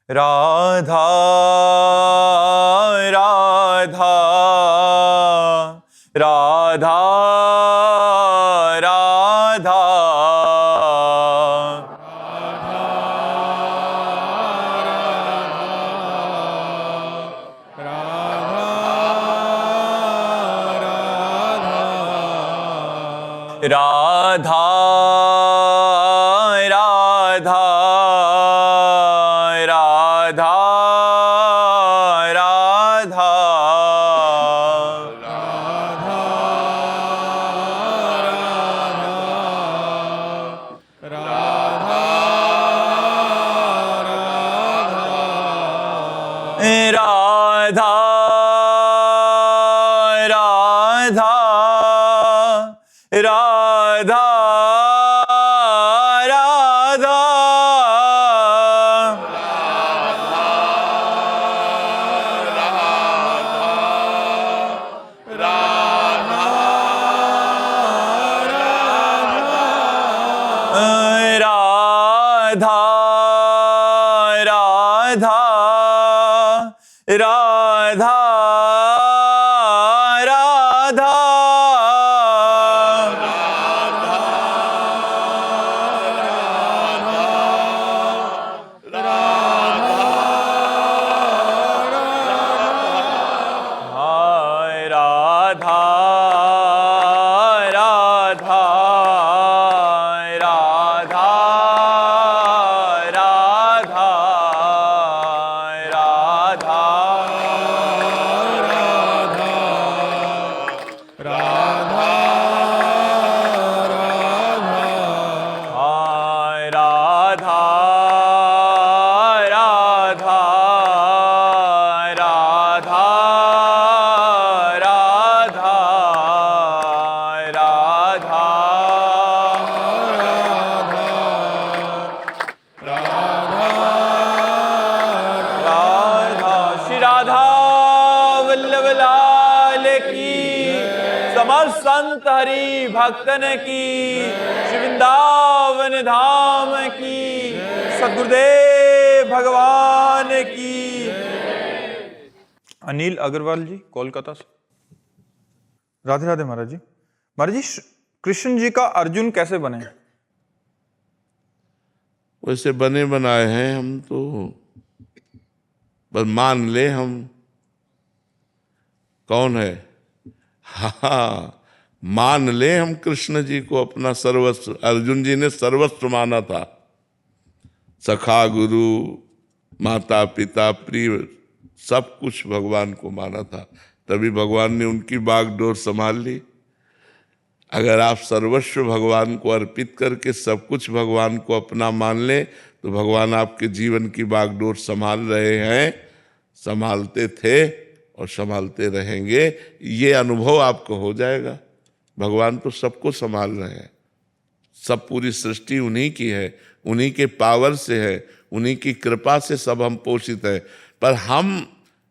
राधा राधा राधा राधा राधा राधा राधा राधा राधा राधा राधा राधा राधा राधा राधा राधा हाय राधा राधा राधा राधा राधा हाय राधा राधा राधा राधा राधा राधा श्री राधा वल्लभ लाल की, समस्त संत हरि भक्तन की, श्री वृंदावन धाम की, सद्गुरुदेव भगवान की। अनिल अग्रवाल जी कोलकाता से। राधे राधे महाराज जी। महाराज जी, कृष्ण जी का अर्जुन कैसे बने? वैसे बने बनाए हैं हम तो, बस मान ले हम कौन है। हाँ, मान ले हम कृष्ण जी को अपना सर्वस्व। अर्जुन जी ने सर्वस्व माना था, सखा गुरु माता पिता प्रिय सब कुछ भगवान को माना था, तभी भगवान ने उनकी बागडोर संभाल ली। अगर आप सर्वस्व भगवान को अर्पित करके सब कुछ भगवान को अपना मान लें तो भगवान आपके जीवन की बागडोर संभाल रहे हैं, संभालते थे और संभालते रहेंगे। ये अनुभव आपको हो जाएगा। भगवान तो सबको संभाल रहे हैं, सब पूरी सृष्टि उन्हीं की है, उन्हीं के पावर से है, उन्हीं की कृपा से सब हम पोषित है। पर हम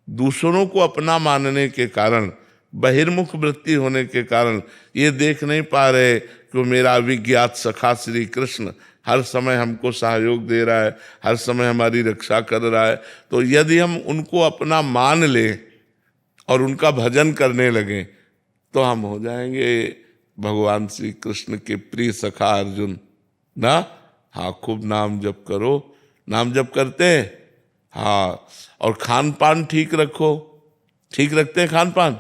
दूसरों को अपना मानने के कारण, बहिर्मुख वृत्ति होने के कारण ये देख नहीं पा रहे कि मेरा अविज्ञात सखा श्री कृष्ण हर समय हमको सहयोग दे रहा है, हर समय हमारी रक्षा कर रहा है। तो यदि हम उनको अपना मान लें और उनका भजन करने लगें तो हम हो जाएंगे भगवान श्री कृष्ण के प्रिय सखा अर्जुन ना। हाँ, खूब नाम जप करो। नाम जप करते हैं? हाँ, और खान पान ठीक रखो। ठीक रखते हैं खान पान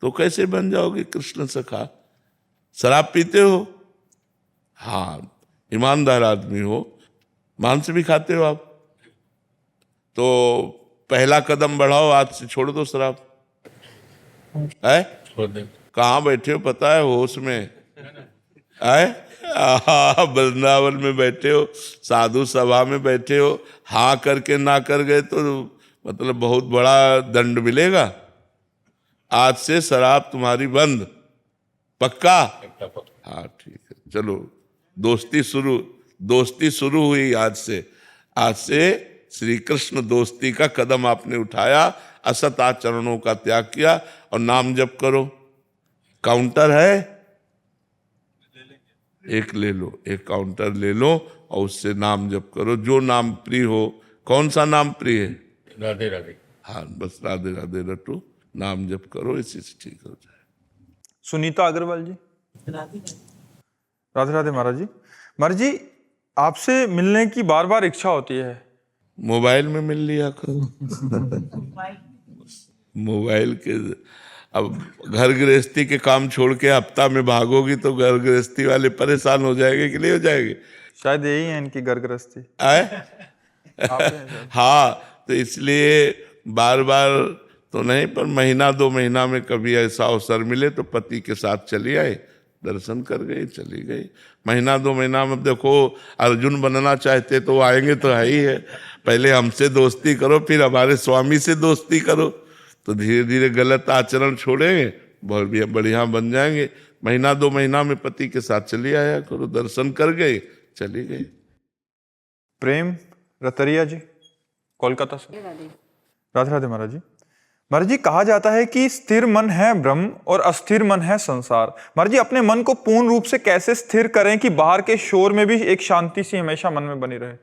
तो कैसे बन जाओगे कृष्ण सखा? शराब पीते हो? हाँ, ईमानदार आदमी हो। मांस भी खाते हो आप? तो पहला कदम बढ़ाओ, आज से छोड़ दो शराब। है? कहाँ बैठे हो पता है? होश में है? वृंदावन में बैठे हो, साधु सभा में बैठे हो। हाँ करके ना कर गए तो मतलब बहुत बड़ा दंड मिलेगा। आज से शराब तुम्हारी बंद, पक्का? हाँ ठीक है, चलो दोस्ती शुरू हुई आज से। आज से श्री कृष्ण दोस्ती का कदम आपने उठाया, असत आचरणों का त्याग किया और नाम जप करो। काउंटर है? एक ले लो, एक काउंटर ले लो और उससे नाम जप करो। जो नाम प्रिय हो कौन सा नाम प्रिय है? राधे राधे। हाँ, बस राधे राधे रटो, नाम जप करो, इसी से ठीक हो जाए। सुनीता अग्रवाल जी। राधे राधे महाराज जी। महाराज जी, आपसे मिलने की बार बार इच्छा होती है। मोबाइल में मिल लिया करो। मोबाइल के अब घर गृहस्थी के काम छोड़ के हफ्ता में भागोगी तो घर गृहस्थी वाले परेशान हो जाएंगे कि नहीं हो जाएंगे? शायद यही है इनकी घर गृहस्थी। आए? आप हैं शायद। हाँ, तो इसलिए बार बार तो नहीं, पर महीना 2 महीना में कभी ऐसा अवसर मिले तो पति के साथ चली आए, दर्शन कर गई, चली गई। महीना 2 महीना में देखो, अर्जुन बनना चाहते तो आएंगे तो है ही है। पहले हमसे दोस्ती करो, फिर हमारे स्वामी से दोस्ती करो, तो धीरे धीरे गलत आचरण छोड़ेंगे, बहुत बढ़िया बन जाएंगे। महीना 2 महीना में पति के साथ चली आया करो, दर्शन कर गए, चली गई। प्रेम रतरिया जी, कोलकाता से। राधे राधे महाराज जी। महाराज जी, कहा जाता है कि स्थिर मन है ब्रह्म और अस्थिर मन है संसार। महाराज जी, अपने मन को पूर्ण रूप से कैसे स्थिर करें कि बाहर के शोर में भी एक शांति सी हमेशा मन में बनी रहे?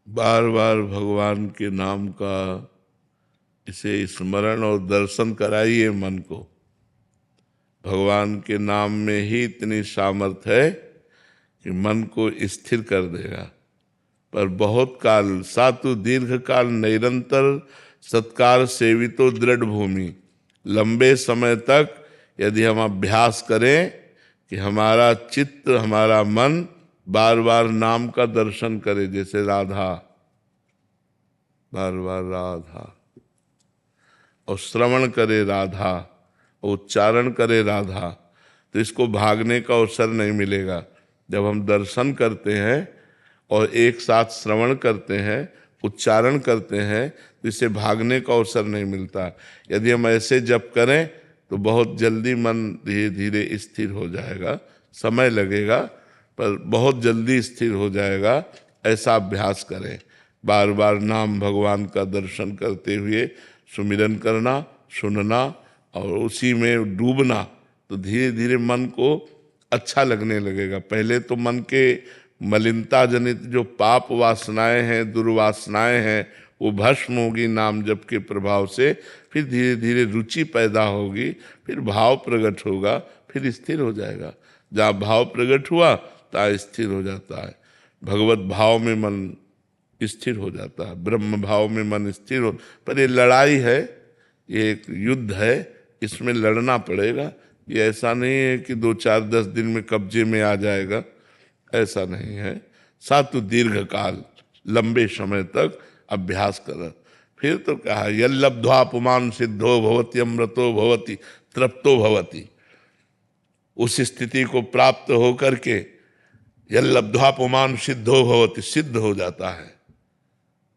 बार बार भगवान के नाम का इसे स्मरण और दर्शन कराइए मन को। भगवान के नाम में ही इतनी सामर्थ है कि मन को स्थिर कर देगा। पर बहुत काल सातु दीर्घ काल निरंतर सत्कार सेवितो दृढ़ भूमि, लंबे समय तक यदि हम अभ्यास करें कि हमारा चित्त, हमारा मन बार बार नाम का दर्शन करे, जैसे राधा, बार बार राधा, और श्रवण करे राधा, उच्चारण करे राधा, तो इसको भागने का अवसर नहीं मिलेगा। जब हम दर्शन करते हैं और एक साथ श्रवण करते हैं, उच्चारण करते हैं, तो इससे भागने का अवसर नहीं मिलता। यदि हम ऐसे जप करें तो बहुत जल्दी मन धीरे धीरे स्थिर हो जाएगा। समय लगेगा पर बहुत जल्दी स्थिर हो जाएगा। ऐसा अभ्यास करें, बार बार नाम भगवान का दर्शन करते हुए सुमिरन करना, सुनना और उसी में डूबना, तो धीरे धीरे मन को अच्छा लगने लगेगा। पहले तो मन के मलिनता जनित जो पाप वासनाएं हैं, दुर्वासनाएं हैं, वो भस्म होगी नाम जप के प्रभाव से। फिर धीरे धीरे रुचि पैदा होगी, फिर भाव प्रकट होगा, फिर स्थिर हो जाएगा। जहाँ भाव प्रकट हुआ तहाँ स्थिर हो जाता है। भगवत भाव में मन स्थिर हो जाता है, ब्रह्म भाव में मन स्थिर हो। पर ये लड़ाई है, ये एक युद्ध है, इसमें लड़ना पड़ेगा। ये ऐसा नहीं है कि 2-4-10 दिन में कब्जे में आ जाएगा, ऐसा नहीं है। सातु दीर्घ काल, लंबे समय तक अभ्यास कर। फिर तो कहा यल्लब्ध्वा पुमान सिद्धो भवति अमृतो भवति तृप्तो भवति। उस स्थिति को प्राप्त होकर के यल्लब्ध्वा पुमान सिद्धो भवति, सिद्ध हो जाता है।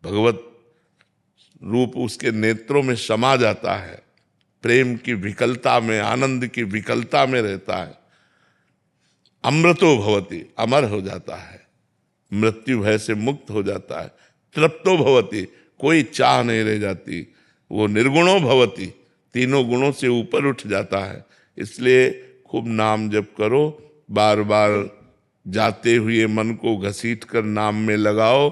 भगवत रूप उसके नेत्रों में समा जाता है, प्रेम की विकलता में, आनंद की विकलता में रहता है। अमृतो भवति, अमर हो जाता है, मृत्यु भय से मुक्त हो जाता है। तृप्तो भवति, कोई चाह नहीं रह जाती। वो निर्गुणो भवति, तीनों गुणों से ऊपर उठ जाता है। इसलिए खूब नाम जप करो, बार बार जाते हुए मन को घसीट कर नाम में लगाओ।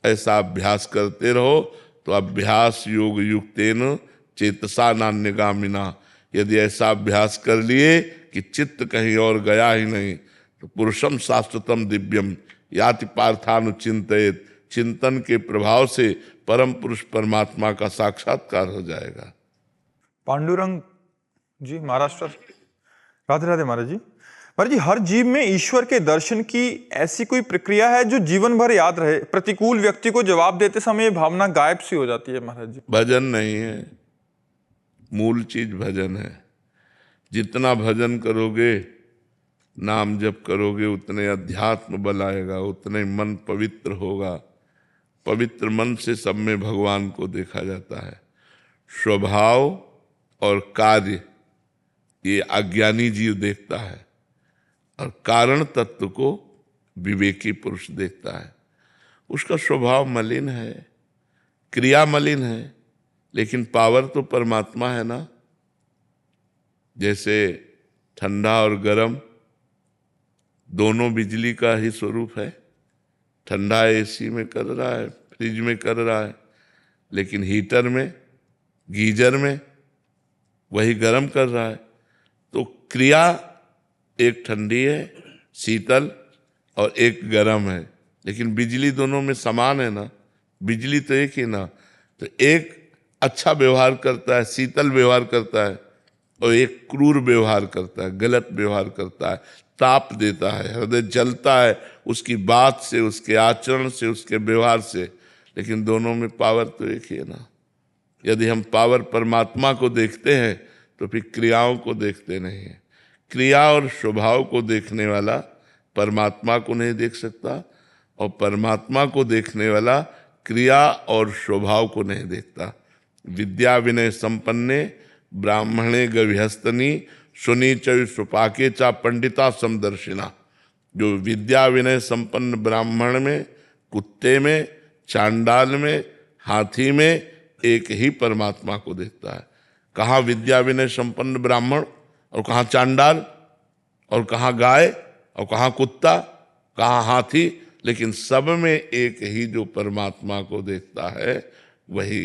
ऐसा अभ्यास करते रहो तो अभ्यास योग युक्तेन चेतसा नान्यगामिना। यदि ऐसा अभ्यास कर लिए कि चित्त कहीं और गया ही नहीं, तो पुरुषम शाश्वतम दिव्यम याति पार्थानुचिंतयेत, चिंतन के प्रभाव से परम पुरुष परमात्मा का साक्षात्कार हो जाएगा। पांडुरंग जी, महाराष्ट्र। राधे राधे महाराज जी। महाराज जी, हर जीव में ईश्वर के दर्शन की ऐसी कोई प्रक्रिया है जो जीवन भर याद रहे? प्रतिकूल व्यक्ति को जवाब देते समय ये भावना गायब सी हो जाती है महाराज जी। भजन नहीं है, मूल चीज भजन है। जितना भजन करोगे, नाम जप करोगे, उतने अध्यात्म बल आएगा, उतने मन पवित्र होगा। पवित्र मन से सब में भगवान को देखा जाता है। स्वभाव और कार्य ये अज्ञानी जीव देखता है, और कारण तत्व को विवेकी पुरुष देखता है। उसका स्वभाव मलिन है, क्रिया मलिन है, लेकिन पावर तो परमात्मा है ना। जैसे ठंडा और गर्म दोनों बिजली का ही स्वरूप है। ठंडा एसी में कर रहा है, फ्रिज में कर रहा है, लेकिन हीटर में, गीजर में वही गर्म कर रहा है। तो क्रिया एक ठंडी है, शीतल, और एक गर्म है, लेकिन बिजली दोनों में समान है ना, बिजली तो एक ही ना। तो एक अच्छा व्यवहार करता है, शीतल व्यवहार करता है, और एक क्रूर व्यवहार करता है, गलत व्यवहार करता है, ताप देता है, हृदय जलता है उसकी बात से, उसके आचरण से, उसके व्यवहार से। लेकिन दोनों में पावर तो एक ही है ना। यदि हम पावर परमात्मा को देखते हैं तो फिर क्रियाओं को देखते नहीं हैं। क्रिया और स्वभाव को देखने वाला परमात्मा को नहीं देख सकता, और परमात्मा को देखने वाला क्रिया और स्वभाव को नहीं देखता। विद्या विनय संपन्ने ब्राह्मणे गविहस्तनी सुनीच सुपाके चा पंडिता समदर्शिना। जो विद्या विनय संपन्न ब्राह्मण में, कुत्ते में, चांडाल में, हाथी में एक ही परमात्मा को देखता है। कहाँ विद्या विनय संपन्न ब्राह्मण, और कहाँ चांडाल, और कहाँ गाय, और कहाँ कुत्ता, कहाँ हाथी, लेकिन सब में एक ही जो परमात्मा को देखता है वही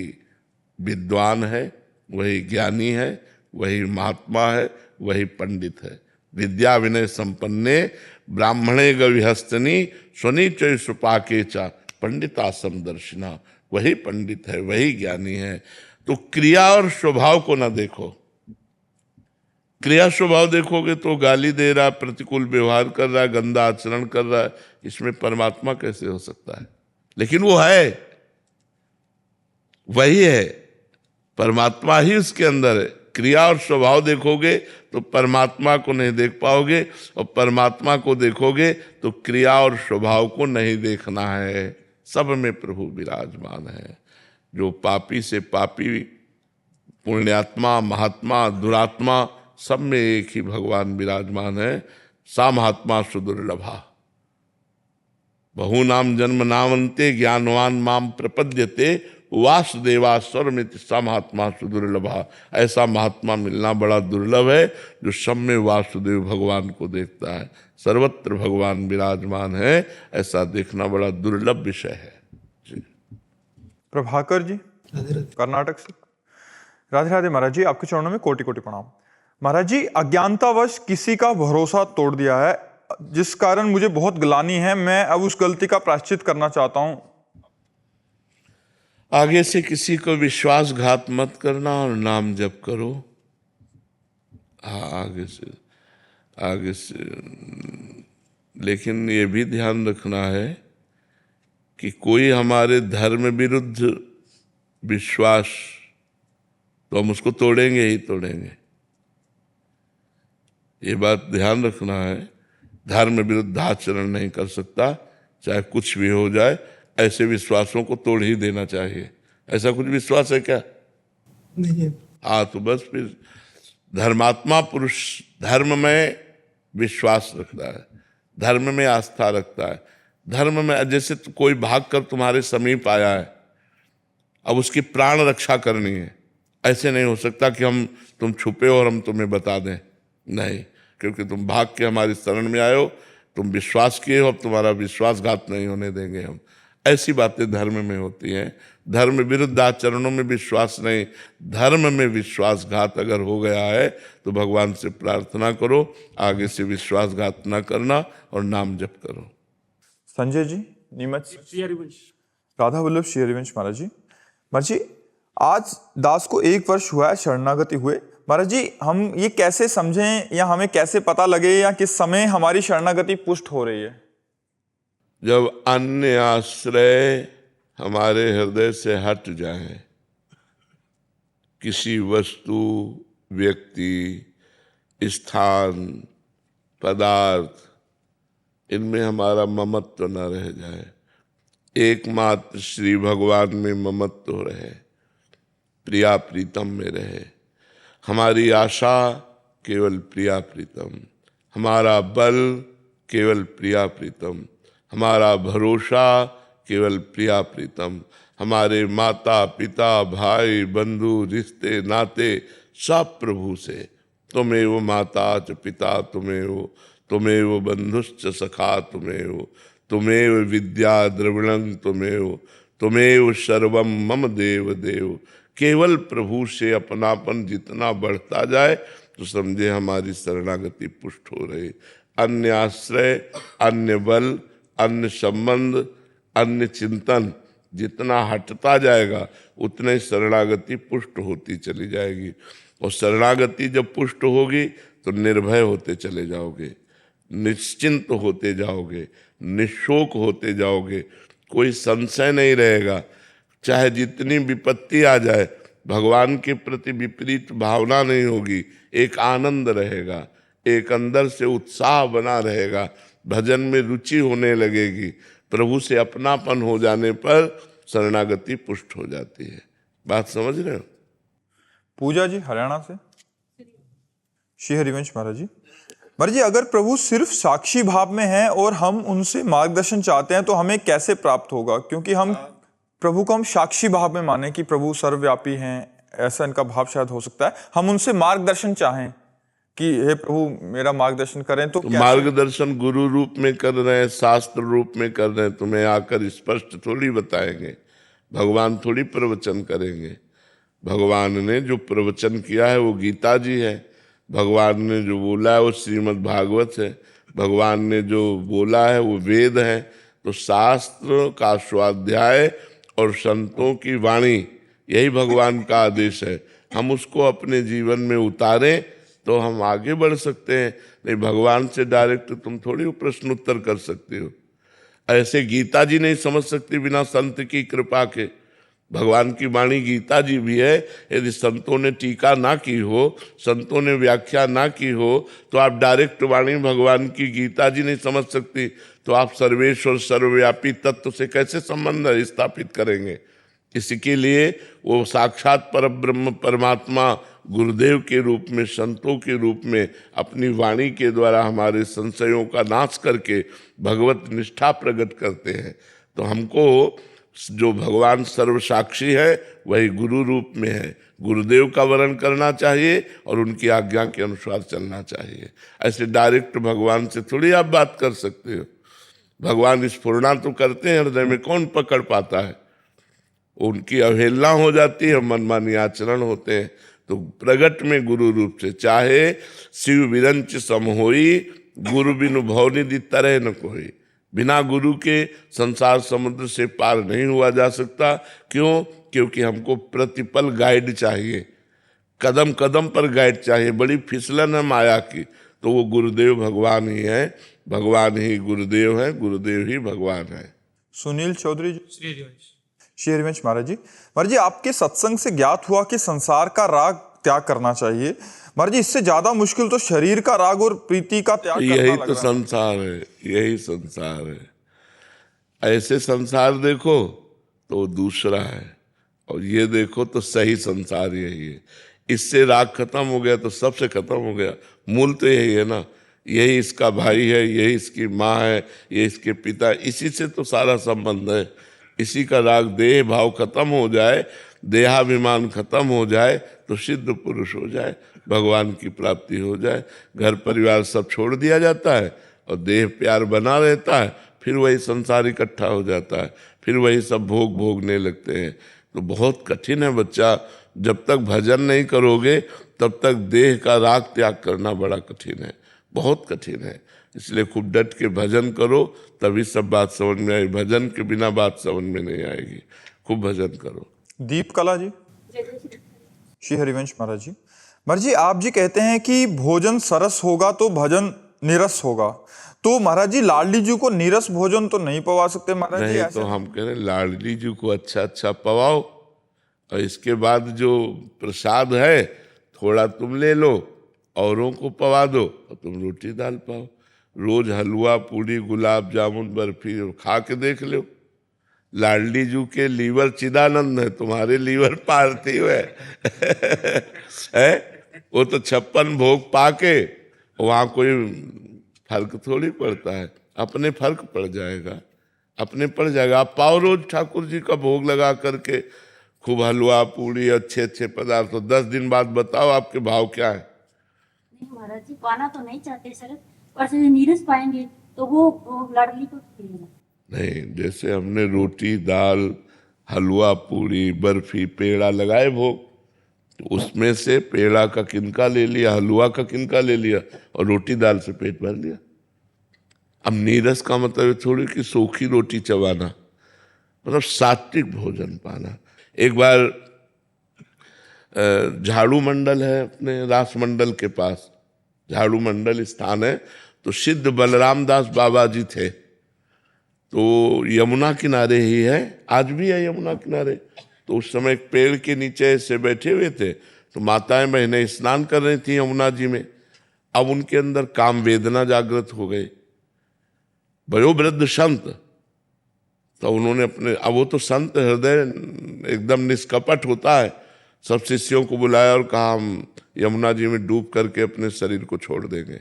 विद्वान है, वही ज्ञानी है, वही महात्मा है, वही पंडित है। विद्या विनय संपन्ने ब्राह्मणे गविहस्तनी स्वनिचय सुपाके चा पंडिता समदर्शिना। वही पंडित है, वही ज्ञानी है। तो क्रिया और स्वभाव को ना देखो। क्रिया स्वभाव देखोगे तो गाली दे रहा, प्रतिकूल व्यवहार कर रहा है, गंदा आचरण कर रहा है, इसमें परमात्मा कैसे हो सकता है? लेकिन वो है, वही है, परमात्मा ही उसके अंदर है। क्रिया और स्वभाव देखोगे तो परमात्मा को नहीं देख पाओगे, और परमात्मा को देखोगे तो क्रिया और स्वभाव को नहीं देखना है। सब में प्रभु विराजमान है। जो पापी से पापी, पुण्यात्मा, महात्मा, दुरात्मा, सब में एक ही भगवान विराजमान है। सा महात्मा सुदुर्लभा बहुनाम जन्म नामन्ते ज्ञानवान माम प्रपद्यते वासुदेवा स्वरमिति सा महात्मा सुदुर्लभा। ऐसा महात्मा मिलना बड़ा दुर्लभ है जो सब में वासुदेव भगवान को देखता है। सर्वत्र भगवान विराजमान है, ऐसा देखना बड़ा दुर्लभ विषय है। प्रभाकर जी कर्नाटक से। राधे राधे महाराज जी, आपके चरणों में कोटि कोटि प्रणाम। महाराज जी, अज्ञानतावश किसी का भरोसा तोड़ दिया है, जिस कारण मुझे बहुत ग्लानि है। मैं अब उस गलती का प्रायश्चित करना चाहता हूं। आगे से किसी को विश्वासघात मत करना और नाम जप करो। हाँ, आगे से लेकिन ये भी ध्यान रखना है कि कोई हमारे धर्म विरुद्ध विश्वास, तो हम उसको तोड़ेंगे ही तोड़ेंगे। ये बात ध्यान रखना है। धर्म विरुद्ध आचरण नहीं कर सकता, चाहे कुछ भी हो जाए। ऐसे विश्वासों को तोड़ ही देना चाहिए। ऐसा कुछ विश्वास है क्या? नहीं है। हाँ, तो बस फिर धर्मात्मा पुरुष धर्म में विश्वास रखता है, धर्म में आस्था रखता है। धर्म में जैसे कोई भाग कर तुम्हारे समीप आया है, अब उसकी प्राण रक्षा करनी है। ऐसे नहीं हो सकता कि तुम छुपे हो और हम तुम्हें बता दें। नहीं, क्योंकि तुम भाग के हमारी शरण में आए हो, तुम विश्वास किए हो, अब तुम्हारा विश्वासघात नहीं होने देंगे हम। ऐसी बातें धर्म में होती हैं। धर्म विरुद्ध आचरणों में विश्वास नहीं, धर्म में विश्वासघात अगर हो गया है तो भगवान से प्रार्थना करो, आगे से विश्वासघात न करना और नाम जप करो। संजय जी नीमच। राधा वल्लभ श्री हरिवंश। महाराज जी, आज दास को 1 वर्ष हुआ है शरणागति हुए। महाराज जी, हम ये कैसे समझें या हमें कैसे पता लगे या किस समय हमारी शरणागति पुष्ट हो रही है? जब अन्य आश्रय हमारे हृदय से हट जाए, किसी वस्तु, व्यक्ति, स्थान, पदार्थ, इनमें हमारा ममत्व न रह जाए, एकमात्र श्री भगवान में ममत्व रहे, प्रिया प्रीतम में रहे। हमारी आशा केवल प्रिया प्रीतम, हमारा बल केवल प्रिया प्रीतम, हमारा भरोसा केवल प्रिया प्रीतम, हमारे माता पिता भाई बंधु रिश्ते नाते सब प्रभु से। तुमेव माता च पिता तुमेव बंधुश्च सखा तुमेव विद्या द्रविणं तुमेव तुमेव सर्वम मम देव देव। केवल प्रभु से अपनापन जितना बढ़ता जाए तो समझे हमारी शरणागति पुष्ट हो रही। अन्य आश्रय, अन्य बल, अन्य संबंध, अन्य चिंतन जितना हटता जाएगा उतने शरणागति पुष्ट होती चली जाएगी। और शरणागति जब पुष्ट होगी तो निर्भय होते चले जाओगे, निश्चिंत होते जाओगे, निशोक होते जाओगे, कोई संशय नहीं रहेगा। चाहे जितनी विपत्ति आ जाए भगवान के प्रति विपरीत भावना नहीं होगी, एक आनंद रहेगा, एक अंदर से उत्साह बना रहेगा, भजन में रुचि होने लगेगी। प्रभु से अपनापन हो जाने पर शरणागति पुष्ट हो जाती है। बात समझ रहे हो? पूजा जी हरियाणा से। श्री हरिवंश महाराज जी, महाराज जी अगर प्रभु सिर्फ साक्षी भाव में हैं और हम उनसे मार्गदर्शन चाहते हैं तो हमें कैसे प्राप्त होगा? क्योंकि हम प्रभु को हम साक्षी भाव में माने कि प्रभु सर्वव्यापी हैं, ऐसा इनका भाव शायद हो सकता है। हम उनसे मार्गदर्शन चाहें कि हे प्रभु मेरा मार्गदर्शन करें तो मार्गदर्शन गुरु रूप में कर रहे हैं, शास्त्र रूप में कर रहे हैं, तुम्हें आकर स्पष्ट थोड़ी बताएंगे। भगवान थोड़ी प्रवचन करेंगे। भगवान ने जो प्रवचन किया है वो गीता जी है, भगवान ने जो बोला है वो श्रीमद् भागवत है, भगवान ने जो बोला है वो वेद है। तो शास्त्र का स्वाध्याय और संतों की वाणी यही भगवान का आदेश है। हम उसको अपने जीवन में उतारें तो हम आगे बढ़ सकते हैं। नहीं भगवान से डायरेक्ट तुम थोड़ी प्रश्न उत्तर कर सकते हो। ऐसे गीता जी नहीं समझ सकती बिना संत की कृपा के। भगवान की वाणी गीता जी भी है, यदि संतों ने टीका ना की हो, संतों ने व्याख्या ना की हो तो आप डायरेक्ट वाणी भगवान की गीता जी नहीं समझ सकती, तो आप सर्वेश्वर सर्वव्यापी तत्व से कैसे संबंध स्थापित करेंगे? इसके लिए वो साक्षात परब्रह्म परमात्मा गुरुदेव के रूप में, संतों के रूप में अपनी वाणी के द्वारा हमारे संशयों का नाश करके भगवत निष्ठा प्रकट करते हैं। तो हमको जो भगवान सर्वसाक्षी है वही गुरु रूप में है, गुरुदेव का वर्ण करना चाहिए और उनकी आज्ञा के अनुसार चलना चाहिए। ऐसे डायरेक्ट भगवान से थोड़ी आप बात कर सकते हो। भगवान स्फुरना तो करते हैं हृदय में, कौन पकड़ पाता है? उनकी अवहेलना हो जाती है, मनमानी आचरण होते हैं। तो प्रगट में गुरु रूप से, चाहे शिव विरंच सम होई, गुरु बिनु भवनिधि तरह न कोई। बिना गुरु के संसार समुद्र से पार नहीं हुआ जा सकता। क्यों? क्योंकि हमको प्रतिपल गाइड चाहिए, कदम कदम पर गाइड चाहिए। बड़ी फिसलन है माया की, तो वो गुरुदेव भगवान ही है, भगवान ही गुरुदेव है, गुरुदेव ही भगवान है। सुनील चौधरी जी। श्री हरिवंश महाराज जी, महाराज जी आपके सत्संग से ज्ञात हुआ कि संसार का राग त्याग करना चाहिए। महाराज जी इससे ज्यादा मुश्किल तो शरीर का राग और प्रीति का त्याग करना यही लग तो रहा संसार है, यही संसार है। ऐसे संसार देखो तो दूसरा है, और ये देखो तो सही संसार यही है। इससे राग खत्म हो गया तो सबसे खत्म हो गया। मूल तो यही है ना, यही इसका भाई है, यही इसकी माँ है, ये इसके पिता, इसी से तो सारा संबंध है। इसी का राग देह भाव खत्म हो जाए, देहाभिमान खत्म हो जाए तो सिद्ध पुरुष हो जाए, भगवान की प्राप्ति हो जाए। घर परिवार सब छोड़ दिया जाता है और देह प्यार बना रहता है, फिर वही संसार इकट्ठा हो जाता है, फिर वही सब भोग भोगने लगते हैं। तो बहुत कठिन है बच्चा, जब तक भजन नहीं करोगे तब तक देह का राग त्याग करना बड़ा कठिन है, बहुत कठिन है। इसलिए खूब डट के भजन करो, तभी सब बात समझ में आएगी। भजन के बिना बात समझ में नहीं आएगी। खूब भजन करो। दीप कला जी। श्री हरिवंश महाराज जी, महाराज जी आप जी कहते हैं कि भोजन सरस होगा तो भजन निरस होगा, तो महाराज जी लाडली जी को नीरस भोजन तो नहीं पवा सकते महाराज जी? नहीं तो हम कह रहे लाडली जी को अच्छा अच्छा पवाओ, और इसके बाद जो प्रसाद है थोड़ा तुम ले लो, औरों को पवा दो, और तुम रोटी दाल पाओ। रोज हलवा पूड़ी गुलाब जामुन बर्फी खा के देख लो। लाडली जी के लीवर चिदानंद है, तुम्हारे लीवर पार्थिव है। वो तो 56 भोग पाके वहाँ कोई फर्क थोड़ी पड़ता है, अपने फर्क पड़ जाएगा, अपने पड़ जाएगा। आप पाओ रोज ठाकुर जी का भोग लगा करके, खूब हलवा पूड़ी अच्छे अच्छे पदार्थ। तो 10 दिन बाद बताओ आपके भाव क्या है? महाराज जी पाना तो नहीं चाहते सर, पर से नीरस पाएंगे तो वो लाडली को नहीं, जैसे हमने रोटी दाल हलवा, पूरी, बर्फी, पेड़ा लगाए भोग, तो उसमें से पेड़ा का किनका ले लिया, हलवा का किनका ले लिया, और रोटी दाल से पेट भर लिया। अब नीरस का मतलब थोड़ी कि सूखी रोटी चबाना, मतलब सात्विक भोजन पाना। एक बार झाड़ू मंडल है अपने रास मंडल के पास, झाड़ू मंडल स्थान है, तो सिद्ध बलराम दास बाबा जी थे, तो यमुना किनारे ही है, आज भी है यमुना किनारे। तो उस समय एक पेड़ के नीचे ऐसे बैठे हुए थे, तो माताएं बहनें स्नान कर रही थी यमुना जी में। अब उनके अंदर काम वेदना जागृत हो गई, वयोवृद्ध संत, तो उन्होंने अपने, अब वो तो संत हृदय एकदम निष्कपट होता है, सब शिष्यों को बुलाया और कहा हम यमुना जी में डूब करके अपने शरीर को छोड़ देंगे।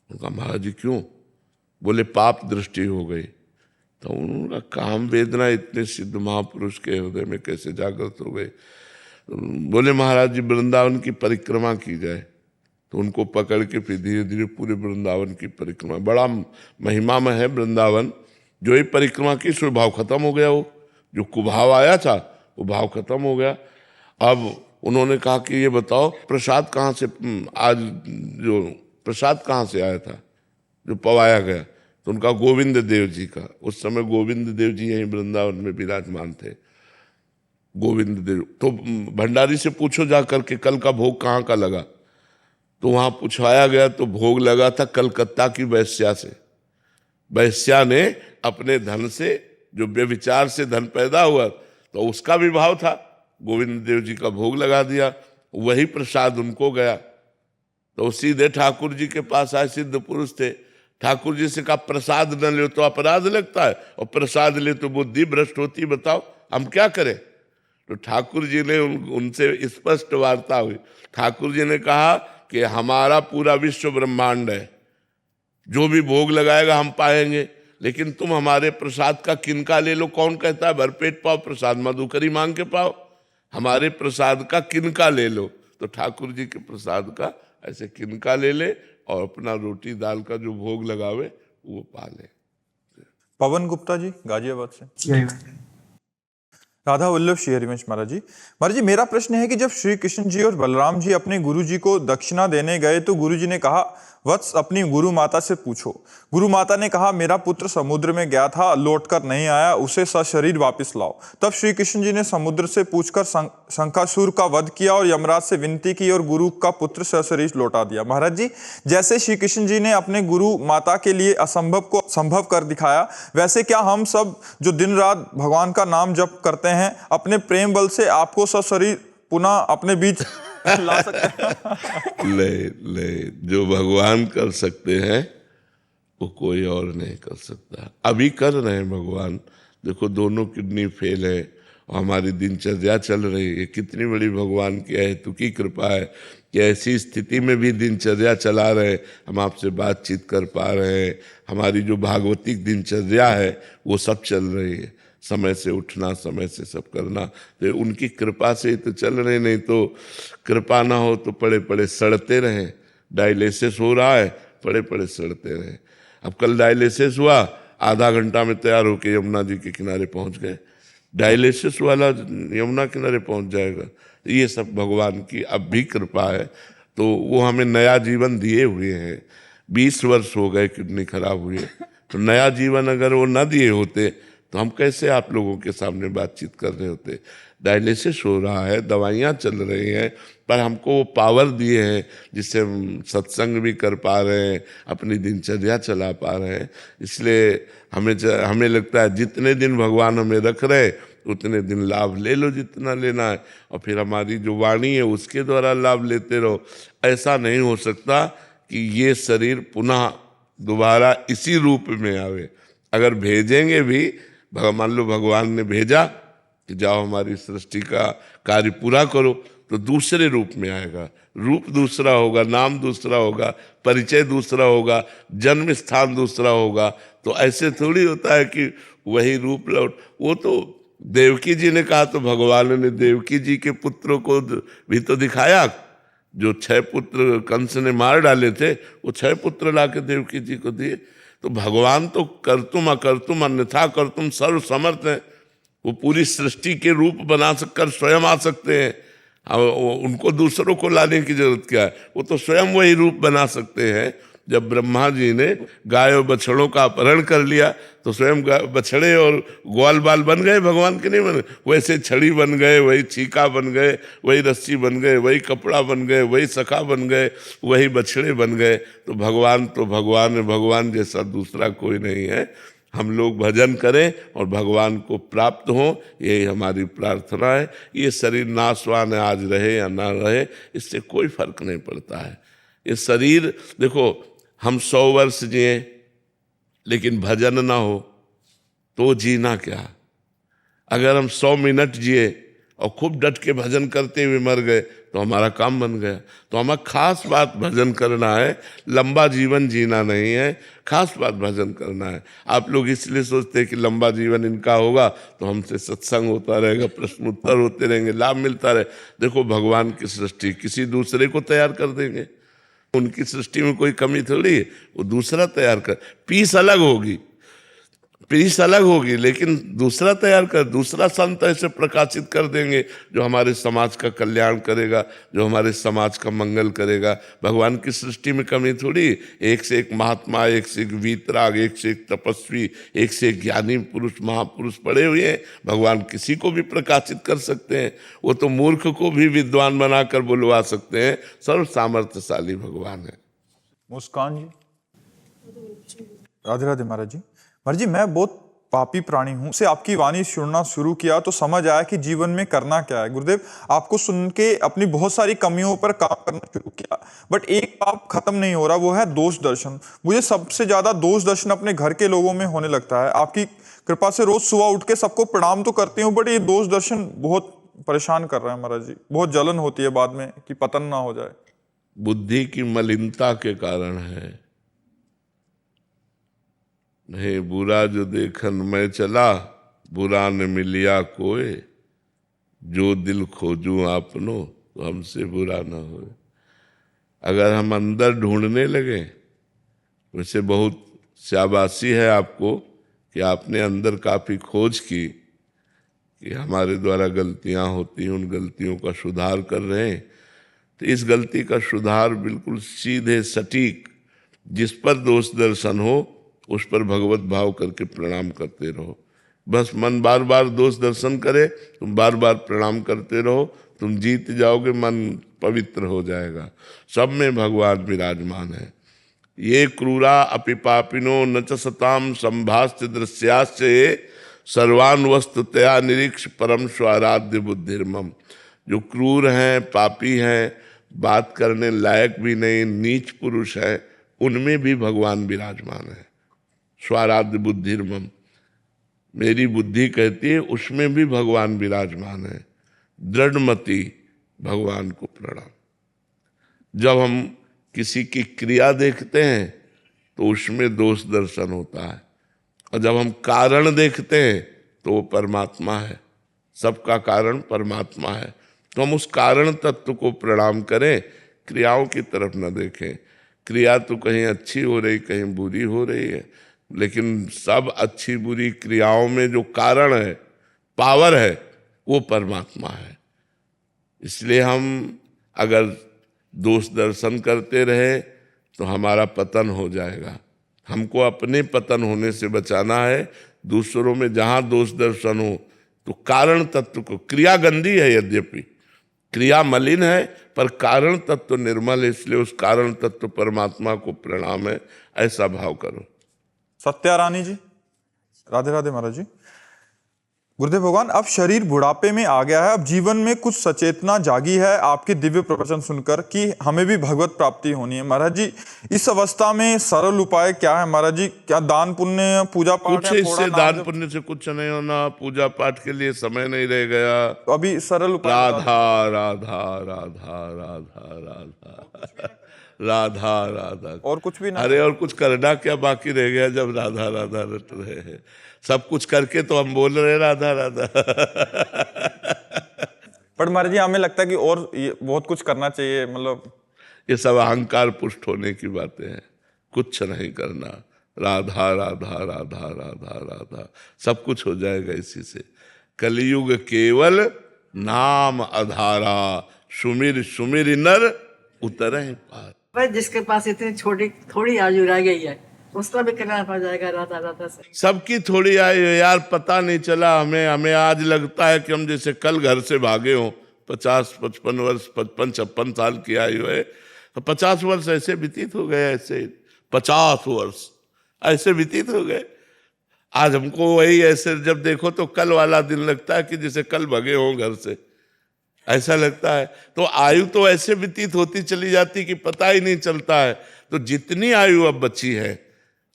उनका महाराज जी क्यों? बोले पाप दृष्टि हो गई। तो उनका काम वेदना इतने सिद्ध महापुरुष के हृदय में कैसे जागृत हो गई? बोले महाराज जी वृंदावन की परिक्रमा की जाए। तो उनको पकड़ के फिर धीरे धीरे पूरे वृंदावन की परिक्रमा, बड़ा महिमा में है वृंदावन। जो ही परिक्रमा की सो भाव खत्म हो गया, वो जो कुभाव आया था वो भाव खत्म हो गया। अब उन्होंने कहा कि ये बताओ प्रसाद कहाँ से, आज जो प्रसाद कहाँ से आया था जो पवाया गया? तो उनका गोविंद देव जी का, उस समय गोविंद देव जी यहीं वृंदावन में विराजमान थे, गोविंद देव। तो भंडारी से पूछो जा करके कल का भोग कहाँ का लगा? तो वहां पूछवाया गया तो भोग लगा था कलकत्ता की वैश्या से। वैश्या ने अपने धन से, जो व्यभिचार से धन पैदा हुआ, तो उसका भी भाव था, गोविंद देव जी का भोग लगा दिया, वही प्रसाद उनको गया। तो सीधे ठाकुर जी के पास आए, सिद्ध पुरुष थे। ठाकुर जी से कहा प्रसाद न ले तो अपराध लगता है, और प्रसाद ले तो बुद्धि भ्रष्ट होती, बताओ हम क्या करें? तो ठाकुर जी ने उनसे स्पष्ट वार्ता हुई। ठाकुर जी ने कहा कि हमारा पूरा विश्व ब्रह्मांड है, जो भी भोग लगाएगा हम पाएंगे, लेकिन तुम हमारे प्रसाद का किनका ले लो? कौन कहता है भरपेट पाओ प्रसाद, मधुकरी मांग के पाओ? हमारे प्रसाद का किनका ले लो? तो ठाकुर जी के प्रसाद का ऐसे किनका ले ले, और अपना रोटी दाल का जो भोग लगावे वो पा ले। पवन गुप्ता जी गाजियाबाद से। राधा वल्लभ श्री हरिवंश महाराज जी। महाराज जी मेरा प्रश्न है कि जब श्री कृष्ण जी और बलराम जी अपने गुरु जी को दक्षिणा देने गए तो गुरु जी ने कहा वत्स अपनी गुरु माता से पूछो। गुरु माता ने कहा मेरा पुत्र समुद्र में गया था, लौटकर नहीं आया, उसे सशरीर वापस लाओ। तब श्री कृष्ण जी ने समुद्र से पूछकर शंखासुर का वध किया और यमराज से विनती की और गुरु का पुत्र सशरीर लौटा दिया। महाराज जी जैसे श्री कृष्ण जी ने अपने गुरु माता के लिए असंभव को संभव कर दिखाया, वैसे क्या हम सब जो दिन रात भगवान का नाम जप करते हैं अपने प्रेम बल से आपको सशरीर पुनः अपने बीच ला सकते हैं? ले जो भगवान कर सकते हैं वो कोई और नहीं कर सकता। अभी कर रहे हैं भगवान, देखो दोनों किडनी फेल है और हमारी दिनचर्या चल रही है। कितनी बड़ी भगवान की अहेतुकी कृपा है कि ऐसी स्थिति में भी दिनचर्या चला रहे, हम आपसे बातचीत कर पा रहे हैं, हमारी जो भागवतिक दिनचर्या है वो सब चल रही है, समय से उठना, समय से सब करना, तो उनकी कृपा से तो चल रहे, नहीं तो कृपा ना हो तो पड़े पड़े सड़ते रहें। डायलिसिस हो रहा है, पड़े पड़े सड़ते रहें। अब कल डायलिसिस हुआ, आधा घंटा में तैयार होके यमुना जी के किनारे पहुंच गए। डायलिसिस वाला यमुना किनारे पहुंच जाएगा। ये सब भगवान की अब भी कृपा है, तो वो हमें नया जीवन दिए हुए हैं। 20 वर्ष हो गए किडनी खराब हुए, तो नया जीवन अगर वो न दिए होते तो हम कैसे आप लोगों के सामने बातचीत कर रहे होते। डायलिसिस हो रहा है, दवाइयाँ चल रही हैं, पर हमको वो पावर दिए हैं जिससे हम सत्संग भी कर पा रहे हैं, अपनी दिनचर्या चला पा रहे हैं। इसलिए हमें लगता है जितने दिन भगवान हमें रख रहे उतने दिन लाभ ले लो जितना लेना है, और फिर हमारी जो वाणी है उसके द्वारा लाभ लेते रहो। ऐसा नहीं हो सकता कि ये शरीर पुनः दोबारा इसी रूप में आवे। अगर भेजेंगे भी, मान लो भगवान ने भेजा कि जाओ हमारी सृष्टि का कार्य पूरा करो, तो दूसरे रूप में आएगा, रूप दूसरा होगा, नाम दूसरा होगा, परिचय दूसरा होगा, जन्म स्थान दूसरा होगा। तो ऐसे थोड़ी होता है कि वही रूप लौट। वो तो देवकी जी ने कहा, तो भगवान ने देवकी जी के पुत्रों को भी तो दिखाया। जो 6 पुत्र कंस ने मार डाले थे, वो 6 पुत्र लाके देवकी जी को दिए। तो भगवान तो कर्तुम अकर्तुम अन्यथा कर्तुम सर्व समर्थ है। वो पूरी सृष्टि के रूप बना कर स्वयं आ सकते हैं। उनको दूसरों को लाने की जरूरत क्या है, वो तो स्वयं वही रूप बना सकते हैं। जब ब्रह्मा जी ने गाय और बछड़ों का अपहरण कर लिया तो स्वयं बछड़े और ग्वाल बाल बन गए, भगवान के नहीं बने। वैसे छड़ी बन गए, वही छीका बन गए, वही रस्सी बन गए, वही कपड़ा बन गए, वही सखा बन गए, वही बछड़े बन गए। तो भगवान है, भगवान जैसा दूसरा कोई नहीं है। हम लोग भजन करें और भगवान को प्राप्त हो, यही हमारी प्रार्थना है। ये शरीर नाशवान है, आज रहे या ना रहे इससे कोई फर्क नहीं पड़ता है। ये शरीर देखो, हम 100 वर्ष जिए लेकिन भजन ना हो तो जीना क्या। अगर हम 100 मिनट जिए और खूब डट के भजन करते हुए मर गए तो हमारा काम बन गया। तो हमें खास बात भजन करना है, लंबा जीवन जीना नहीं है, खास बात भजन करना है। आप लोग इसलिए सोचते हैं कि लंबा जीवन इनका होगा तो हमसे सत्संग होता रहेगा, प्रश्न उत्तर होते रहेंगे, लाभ मिलता रहे। देखो भगवान की सृष्टि किसी दूसरे को तैयार कर देंगे, उनकी सृष्टि में कोई कमी थोड़ी है, वो दूसरा तैयार कर। पीस अलग होगी लेकिन दूसरा तैयार कर, दूसरा संत ऐसे प्रकाशित कर देंगे जो हमारे समाज का कल्याण करेगा, जो हमारे समाज का मंगल करेगा। भगवान की सृष्टि में कमी थोड़ी, एक से एक महात्मा, एक से एक वीतराग, एक से एक तपस्वी, एक से एक ज्ञानी पुरुष, महापुरुष पड़े हुए हैं। भगवान किसी को भी प्रकाशित कर सकते हैं, वो तो मूर्ख को भी विद्वान बनाकर बुलवा सकते हैं। सर्व सामर्थ्यशाली भगवान है। मुस्कान जी, राधे राधे महाराज जी। महाराज जी, मैं बहुत पापी प्राणी हूं। से आपकी वाणी सुनना शुरू किया तो समझ आया कि जीवन में करना क्या है। गुरुदेव, आपको सुन के अपनी बहुत सारी कमियों पर काम करना शुरू किया, बट एक पाप खत्म नहीं हो रहा, वो है दोष दर्शन। मुझे सबसे ज्यादा दोष दर्शन अपने घर के लोगों में होने लगता है। आपकी कृपा से रोज सुबह उठ के सबको प्रणाम तो करती हूँ, बट ये दोष दर्शन बहुत परेशान कर रहा है महाराज जी। बहुत जलन होती है बाद में कि पतन ना हो जाए। बुद्धि की मलिनता के कारण है। नहीं बुरा जो देखन मैं चला, बुरा न मिलिया कोय, जो दिल खोजूं आपनो तो हमसे बुरा न हो। अगर हम अंदर ढूंढने लगे, वैसे बहुत शाबाशी है आपको कि आपने अंदर काफी खोज की कि हमारे द्वारा गलतियां होती हैं, उन गलतियों का सुधार कर रहे हैं। तो इस गलती का सुधार बिल्कुल सीधे सटीक, जिस पर दोष दर्शन हो उस पर भगवत भाव करके प्रणाम करते रहो। बस मन बार बार दोष दर्शन करे, तुम बार बार प्रणाम करते रहो, तुम जीत जाओगे, मन पवित्र हो जाएगा। सब में भगवान विराजमान है। ये क्रूरा अपि पापिनो न च सताम संभाष्य दृश्याश्च ये सर्वान वस्तुतया निरीक्ष परम स्वाराध्य बुद्धिर्मम। जो क्रूर हैं, पापी हैं, बात करने लायक भी नहीं, नीच पुरुष है, उनमें भी भगवान विराजमान है। स्वाराध्य बुद्धिर्मम, मेरी बुद्धि कहती है उसमें भी भगवान विराजमान है। दृढ़मति भगवान को प्रणाम। जब हम किसी की क्रिया देखते हैं तो उसमें दोष दर्शन होता है, और जब हम कारण देखते हैं तो वो परमात्मा है। सबका कारण परमात्मा है। तो हम उस कारण तत्व को प्रणाम करें, क्रियाओं की तरफ न देखें। क्रिया तो कहीं अच्छी हो रही, कहीं बुरी हो रही है, लेकिन सब अच्छी बुरी क्रियाओं में जो कारण है, पावर है, वो परमात्मा है। इसलिए हम अगर दोष दर्शन करते रहे तो हमारा पतन हो जाएगा। हमको अपने पतन होने से बचाना है। दूसरों में जहां दोष दर्शन हो तो कारण तत्व को, क्रिया गंदी है यद्यपि, क्रिया मलिन है, पर कारण तत्व निर्मल है, इसलिए उस कारण तत्व परमात्मा को प्रणाम है, ऐसा भाव करो। सत्या रानी जी, राधे राधे महाराज जी। गुरुदेव भगवान, अब शरीर बुढ़ापे में आ गया है, अब जीवन में कुछ सचेतना जागी है आपके दिव्य प्रवचन सुनकर कि हमें भी भगवत प्राप्ति होनी है। महाराज जी, इस अवस्था में सरल उपाय क्या है महाराज जी? क्या दान पुण्य, पूजा पाठ? कुछ इससे दान पुण्य से कुछ नहीं होना, पूजा पाठ के लिए समय नहीं रह गया। तो अभी सरल उपाय राधा राधा राधा राधा राधा राधा राधा, और कुछ भी ना? अरे और कुछ करना क्या बाकी रह गया जब राधा राधा रट रहे हैं? सब कुछ करके तो हम बोल रहे राधा राधा। पर महाराज जी, हमें लगता है कि और बहुत कुछ करना चाहिए, मतलब ये सब अहंकार पुष्ट होने की बातें हैं। कुछ नहीं करना, राधा राधा राधा राधा राधा, सब कुछ हो जाएगा इसी से। कलयुग केवल नाम आधारा, सुमिर सुमिर नर उतरे पार। भाई जिसके पास इतनी छोटी थोड़ी आयु रह गई है उसको भी करना पड़ जाएगा राधा राधा से। सबकी थोड़ी आयु है यार, पता नहीं चला हमें। हमें आज लगता है कि हम जैसे कल घर से भागे हों। 50-55 वर्ष, 55-56 साल की आयु है, तो 50 वर्ष ऐसे व्यतीत हो गए, ऐसे 50 वर्ष ऐसे व्यतीत हो गए। आज हमको वही ऐसे जब देखो तो कल वाला दिन लगता है कि जैसे कल भगे हों घर से, ऐसा लगता है। तो आयु तो ऐसे व्यतीत होती चली जाती कि पता ही नहीं चलता है। तो जितनी आयु अब बची है,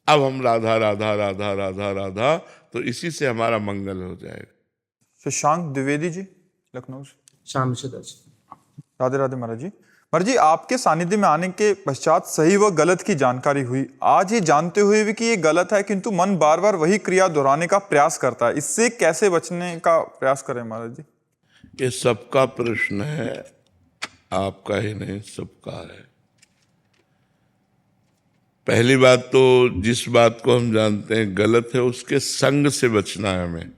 अब हम राधा राधा राधा राधा राधा, तो इसी से हमारा मंगल हो जाएगा। शशांक द्विवेदी जी, लखनऊ से। शाम सुदर्शन। राधे राधे महाराज जी। महाराज जी, आपके सानिध्य में आने के पश्चात सही व गलत की जानकारी हुई। आज ये जानते हुए भी कि ये गलत है, किंतु मन बार बार वही क्रिया दोहराने का प्रयास करता है, इससे कैसे बचने का प्रयास करें महाराज जी? ये सबका प्रश्न है, आपका ही नहीं, सबका है। पहली बात तो जिस बात को हम जानते हैं गलत है, उसके संग से बचना है हमें।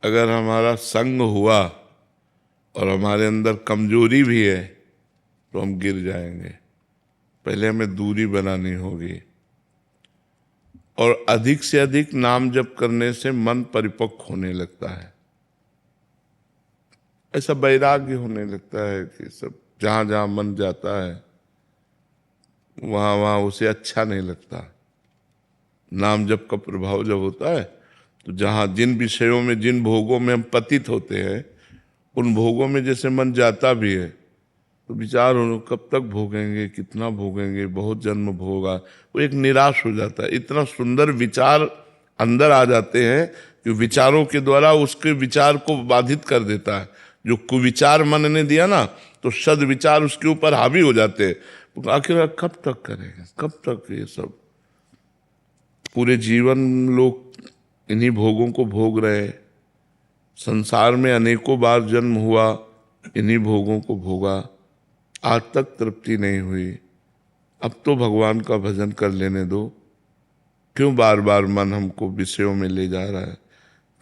अगर हमारा संग हुआ और हमारे अंदर कमजोरी भी है तो हम गिर जाएंगे। पहले हमें दूरी बनानी होगी। और अधिक से अधिक नाम जप करने से मन परिपक्व होने लगता है, ऐसा वैराग्य होने लगता है कि सब जहां जहां मन जाता है वहां वहां उसे अच्छा नहीं लगता। नाम जप का प्रभाव जब होता है तो जहां जिन विषयों में, जिन भोगों में हम पतित होते हैं, उन भोगों में जैसे मन जाता भी है तो विचार हो कब तक भोगेंगे, कितना भोगेंगे, बहुत जन्म भोगा, वो एक निराश हो जाता है। इतना सुंदर विचार अंदर आ जाते हैं कि विचारों के द्वारा उसके विचार को बाधित कर देता है। जो कुविचार मन ने दिया ना, तो सद विचार उसके ऊपर हावी हो जाते हैं। तो आखिर कब तक करेंगे, कब तक ये सब? पूरे जीवन लोग इन्हीं भोगों को भोग रहे हैं। संसार में अनेकों बार जन्म हुआ, इन्हीं भोगों को भोगा, आज तक तृप्ति नहीं हुई। अब तो भगवान का भजन कर लेने दो। क्यों बार बार मन हमको विषयों में ले जा रहा है?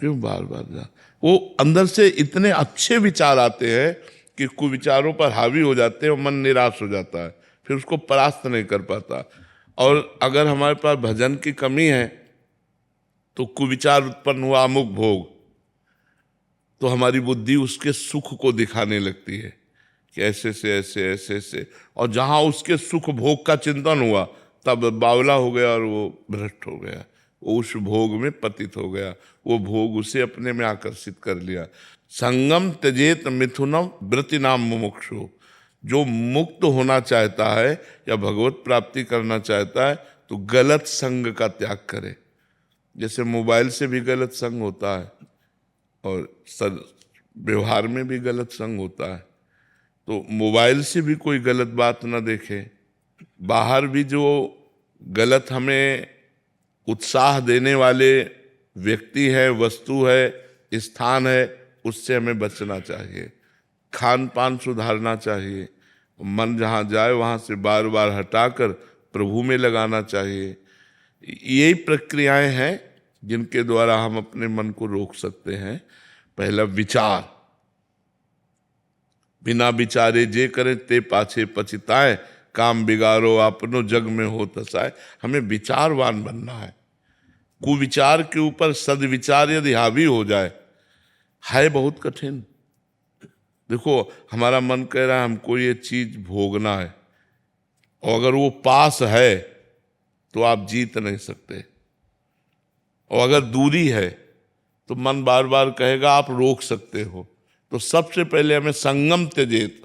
क्यों बार बार जा? वो अंदर से इतने अच्छे विचार आते हैं कि कुविचारों पर हावी हो जाते हैं और मन निराश हो जाता है, फिर उसको परास्त नहीं कर पाता। और अगर हमारे पास भजन की कमी है तो कुविचार उत्पन्न हुआ, अमुक भोग, तो हमारी बुद्धि उसके सुख को दिखाने लगती है कि ऐसे से ऐसे ऐसे ऐसे, और जहां उसके सुख भोग का चिंतन हुआ तब बावला हो गया और वो भ्रष्ट हो गया, वो उस भोग में पतित हो गया, वो भोग उसे अपने में आकर्षित कर लिया। संगम त्यजेत मिथुनम वृत्ति नाम मुमुक्षु। जो मुक्त होना चाहता है या भगवत प्राप्ति करना चाहता है तो गलत संग का त्याग करे। जैसे मोबाइल से भी गलत संग होता है और व्यवहार में भी गलत संग होता है, तो मोबाइल से भी कोई गलत बात ना देखे। बाहर भी जो गलत हमें उत्साह देने वाले व्यक्ति है, वस्तु है, स्थान है, उससे हमें बचना चाहिए। खान पान सुधारना चाहिए। मन जहाँ जाए वहाँ से बार बार हटाकर प्रभु में लगाना चाहिए। यही प्रक्रियाएं हैं जिनके द्वारा हम अपने मन को रोक सकते हैं। पहला विचार, बिना विचारे जे करे ते पाछे पछताए, काम बिगाड़ो अपनो जग में हो तसाए। हमें विचारवान बनना है। कुविचार के ऊपर सदविचार यदि हावी हो जाए, है बहुत कठिन। देखो, हमारा मन कह रहा है हमको ये चीज भोगना है, और अगर वो पास है तो आप जीत नहीं सकते, और अगर दूरी है तो मन बार बार कहेगा आप रोक सकते हो। तो सबसे पहले हमें संगम त्यजेत,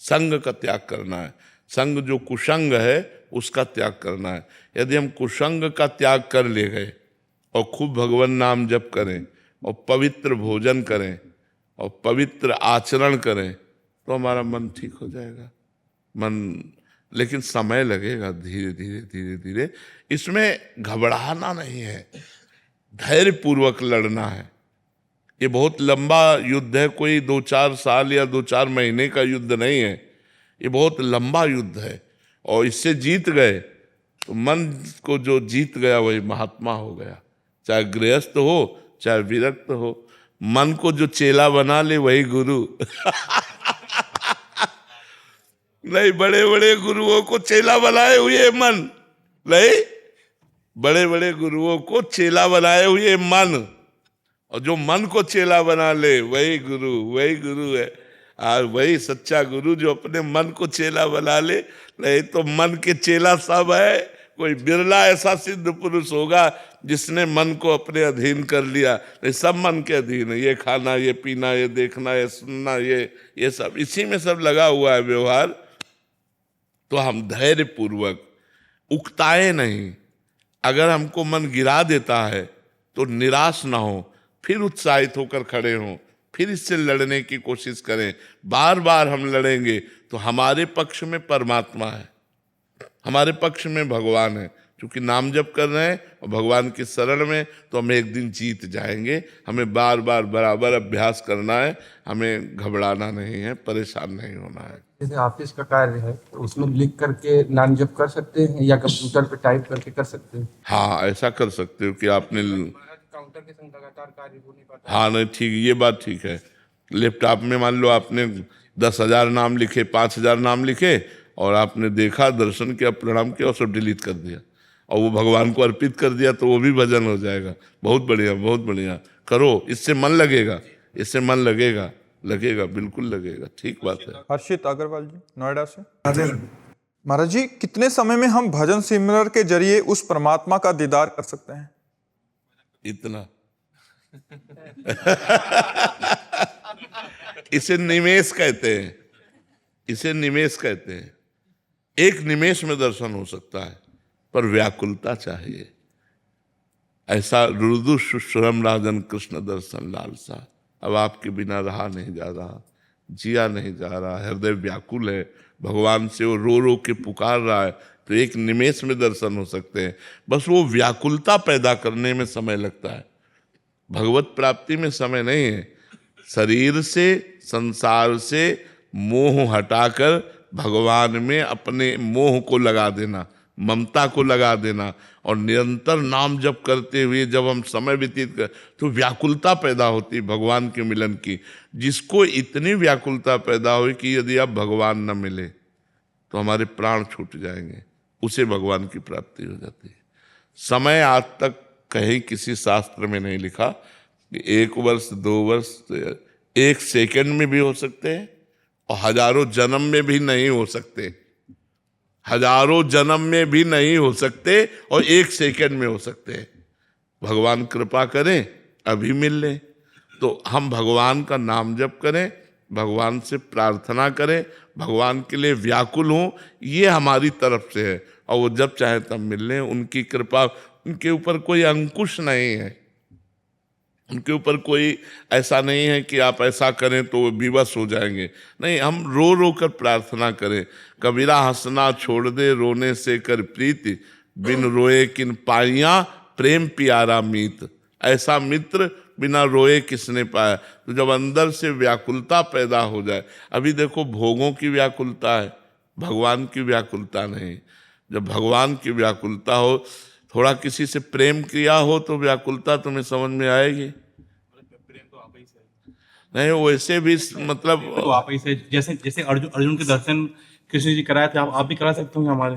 संग का त्याग करना है। संग जो कुसंग है उसका त्याग करना है। यदि हम कुसंग का त्याग कर ले गए और खूब भगवान नाम जप करें और पवित्र भोजन करें और पवित्र आचरण करें तो हमारा मन ठीक हो जाएगा। मन, लेकिन समय लगेगा, धीरे धीरे धीरे धीरे। इसमें घबराना नहीं है, धैर्य पूर्वक लड़ना है। ये बहुत लंबा युद्ध है, कोई 2-4 साल या 2-4 महीने का युद्ध नहीं है। ये बहुत लंबा युद्ध है, और इससे जीत गए तो मन को जो जीत गया वही महात्मा हो गया। चाहे गृहस्थ हो चाहे विरक्त हो, मन को जो चेला बना ले वही गुरु। नहीं, बड़े बड़े गुरुओं को चेला बनाए हुए मन, नहीं, बड़े बड़े गुरुओं को चेला बनाए हुए मन, और जो मन को चेला बना ले वही गुरु है। और वही सच्चा गुरु जो अपने मन को चेला बना ले। नहीं तो मन के चेला सब है, कोई बिरला ऐसा सिद्ध पुरुष होगा जिसने मन को अपने अधीन कर लिया। नहीं, सब मन के अधीन है। ये खाना, ये पीना, ये देखना, ये सुनना, ये सब इसी में सब लगा हुआ है व्यवहार। तो हम धैर्य पूर्वक उकताए नहीं। अगर हमको मन गिरा देता है तो निराश ना हो, फिर उत्साहित होकर खड़े हों, फिर इससे लड़ने की कोशिश करें। बार बार हम लड़ेंगे तो हमारे पक्ष में परमात्मा है, हमारे पक्ष में भगवान है। क्योंकि नाम जप कर रहे हैं और भगवान की शरण में, तो हम एक दिन जीत जाएंगे। हमें बार बार बराबर अभ्यास करना है, हमें घबराना नहीं है, परेशान नहीं होना है। जैसे ऑफिस का कार्य है तो उसमें लिख करके नाम जप कर सकते हैं या कंप्यूटर पे टाइप करके कर सकते हैं? हाँ, ऐसा कर सकते हो कि आपने काउंटर के संग लगातार कार्य हो नहीं पाता। हाँ, नहीं ठीक, ये बात ठीक है। लैपटॉप में मान लो आपने 10,000 नाम लिखे, 5,000 नाम लिखे, और आपने देखा, दर्शन किया, प्रणाम किया और सब डिलीट कर दिया और वो भगवान को अर्पित कर दिया, तो वो भी भजन हो जाएगा। बहुत बढ़िया, बहुत बढ़िया, करो। इससे मन लगेगा, इससे मन लगेगा, बिल्कुल लगेगा। ठीक बात है। हर्षित अग्रवाल जी, नोएडा से। महाराज जी, कितने समय में हम भजन सिमरन के जरिए उस परमात्मा का दीदार कर सकते हैं? इतना। इसे निमेष कहते हैं, इसे निमेष कहते हैं। एक निमेष में दर्शन हो सकता है, पर व्याकुलता चाहिए। ऐसा रुदु सुश्रम राजन कृष्ण दर्शन लालसा। अब आपके बिना रहा नहीं जा रहा, जिया नहीं जा रहा, हृदय व्याकुल है, भगवान से वो रो रो के पुकार रहा है, तो एक निमेष में दर्शन हो सकते हैं। बस वो व्याकुलता पैदा करने में समय लगता है, भगवत प्राप्ति में समय नहीं है। शरीर से, संसार से मोह हटाकर भगवान में अपने मोह को लगा देना, ममता को लगा देना, और निरंतर नाम जप करते हुए जब हम समय व्यतीत कर, तो व्याकुलता पैदा होती भगवान के मिलन की। जिसको इतनी व्याकुलता पैदा हुई कि यदि अब भगवान न मिले तो हमारे प्राण छूट जाएंगे, उसे भगवान की प्राप्ति हो जाती है। समय आज तक कहीं किसी शास्त्र में नहीं लिखा कि 1 वर्ष, 2 वर्ष, 1 सेकंड में भी हो सकते हैं, और हजारों जन्म में भी नहीं हो सकते, हजारों जन्म में भी नहीं हो सकते, और 1 सेकंड में हो सकते हैं। भगवान कृपा करें अभी मिल लें। तो हम भगवान का नाम जप करें, भगवान से प्रार्थना करें, भगवान के लिए व्याकुल हों, ये हमारी तरफ से है। और वो जब चाहे तब मिल लें। उनकी कृपा, उनके ऊपर कोई अंकुश नहीं है, उनके ऊपर कोई ऐसा नहीं है कि आप ऐसा करें तो वो विवश हो जाएंगे। नहीं, हम रो रो कर प्रार्थना करें। कबीरा हंसना छोड़ दे, रोने से कर प्रीति, बिन रोए किन पाइया, प्रेम प्यारा मीत। ऐसा मित्र बिना रोए किसने पाया। तो जब अंदर से व्याकुलता पैदा हो जाए, अभी देखो भोगों की व्याकुलता है, भगवान की व्याकुलता नहीं। जब भगवान की व्याकुलता हो, थोड़ा किसी से प्रेम किया हो तो व्याकुलता तुम्हें समझ में आएगी। प्रेम तो आप ही से नहीं, वैसे भी मतलब तो आप ही से, जैसे जैसे अर्जुन के दर्शन कृष्ण जी कराए थे, आप भी करा सकते हो हमारे।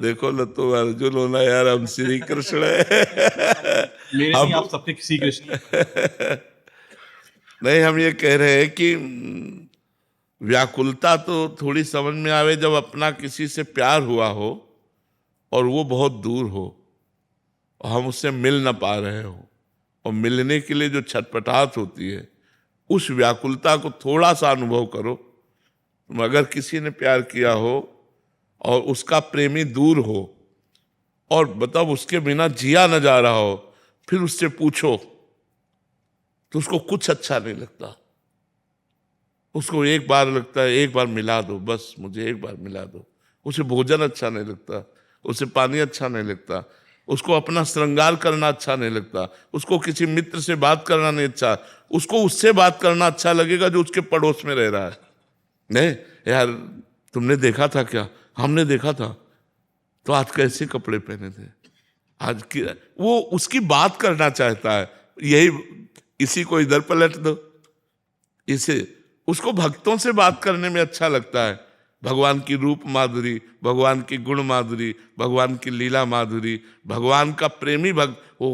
देखो न, तो अर्जुन होना यार, हम श्री कृष्ण है। मेरे नहीं, आप सबके श्री कृष्ण। नहीं, हम ये कह रहे हैं कि व्याकुलता तो थोड़ी समझ में आवे जब अपना किसी से प्यार हुआ हो और वो बहुत दूर हो और हम उससे मिल ना पा रहे हो, और मिलने के लिए जो छटपटाहट होती है, उस व्याकुलता को थोड़ा सा अनुभव करो। तुम अगर किसी ने प्यार किया हो और उसका प्रेमी दूर हो और मतलब उसके बिना जिया न जा रहा हो, फिर उससे पूछो तो उसको कुछ अच्छा नहीं लगता। उसको एक बार लगता है, एक बार मिला दो, बस मुझे एक बार मिला दो। उसे भोजन अच्छा नहीं लगता, उसे पानी अच्छा नहीं लगता, उसको अपना श्रृंगार करना अच्छा नहीं लगता, उसको किसी मित्र से बात करना नहीं अच्छा, उसको उससे बात करना अच्छा लगेगा जो उसके पड़ोस में रह रहा है। नहीं यार, तुमने देखा था क्या? हमने देखा था। तो आज कैसे कपड़े पहने थे? आज की वो उसकी बात करना चाहता है, यही इसी को इधर पलट दो, इसे उसको भक्तों से बात करने में अच्छा लगता है। भगवान की रूप माधुरी, भगवान की गुण माधुरी, भगवान की लीला माधुरी, भगवान का प्रेमी भक्त हो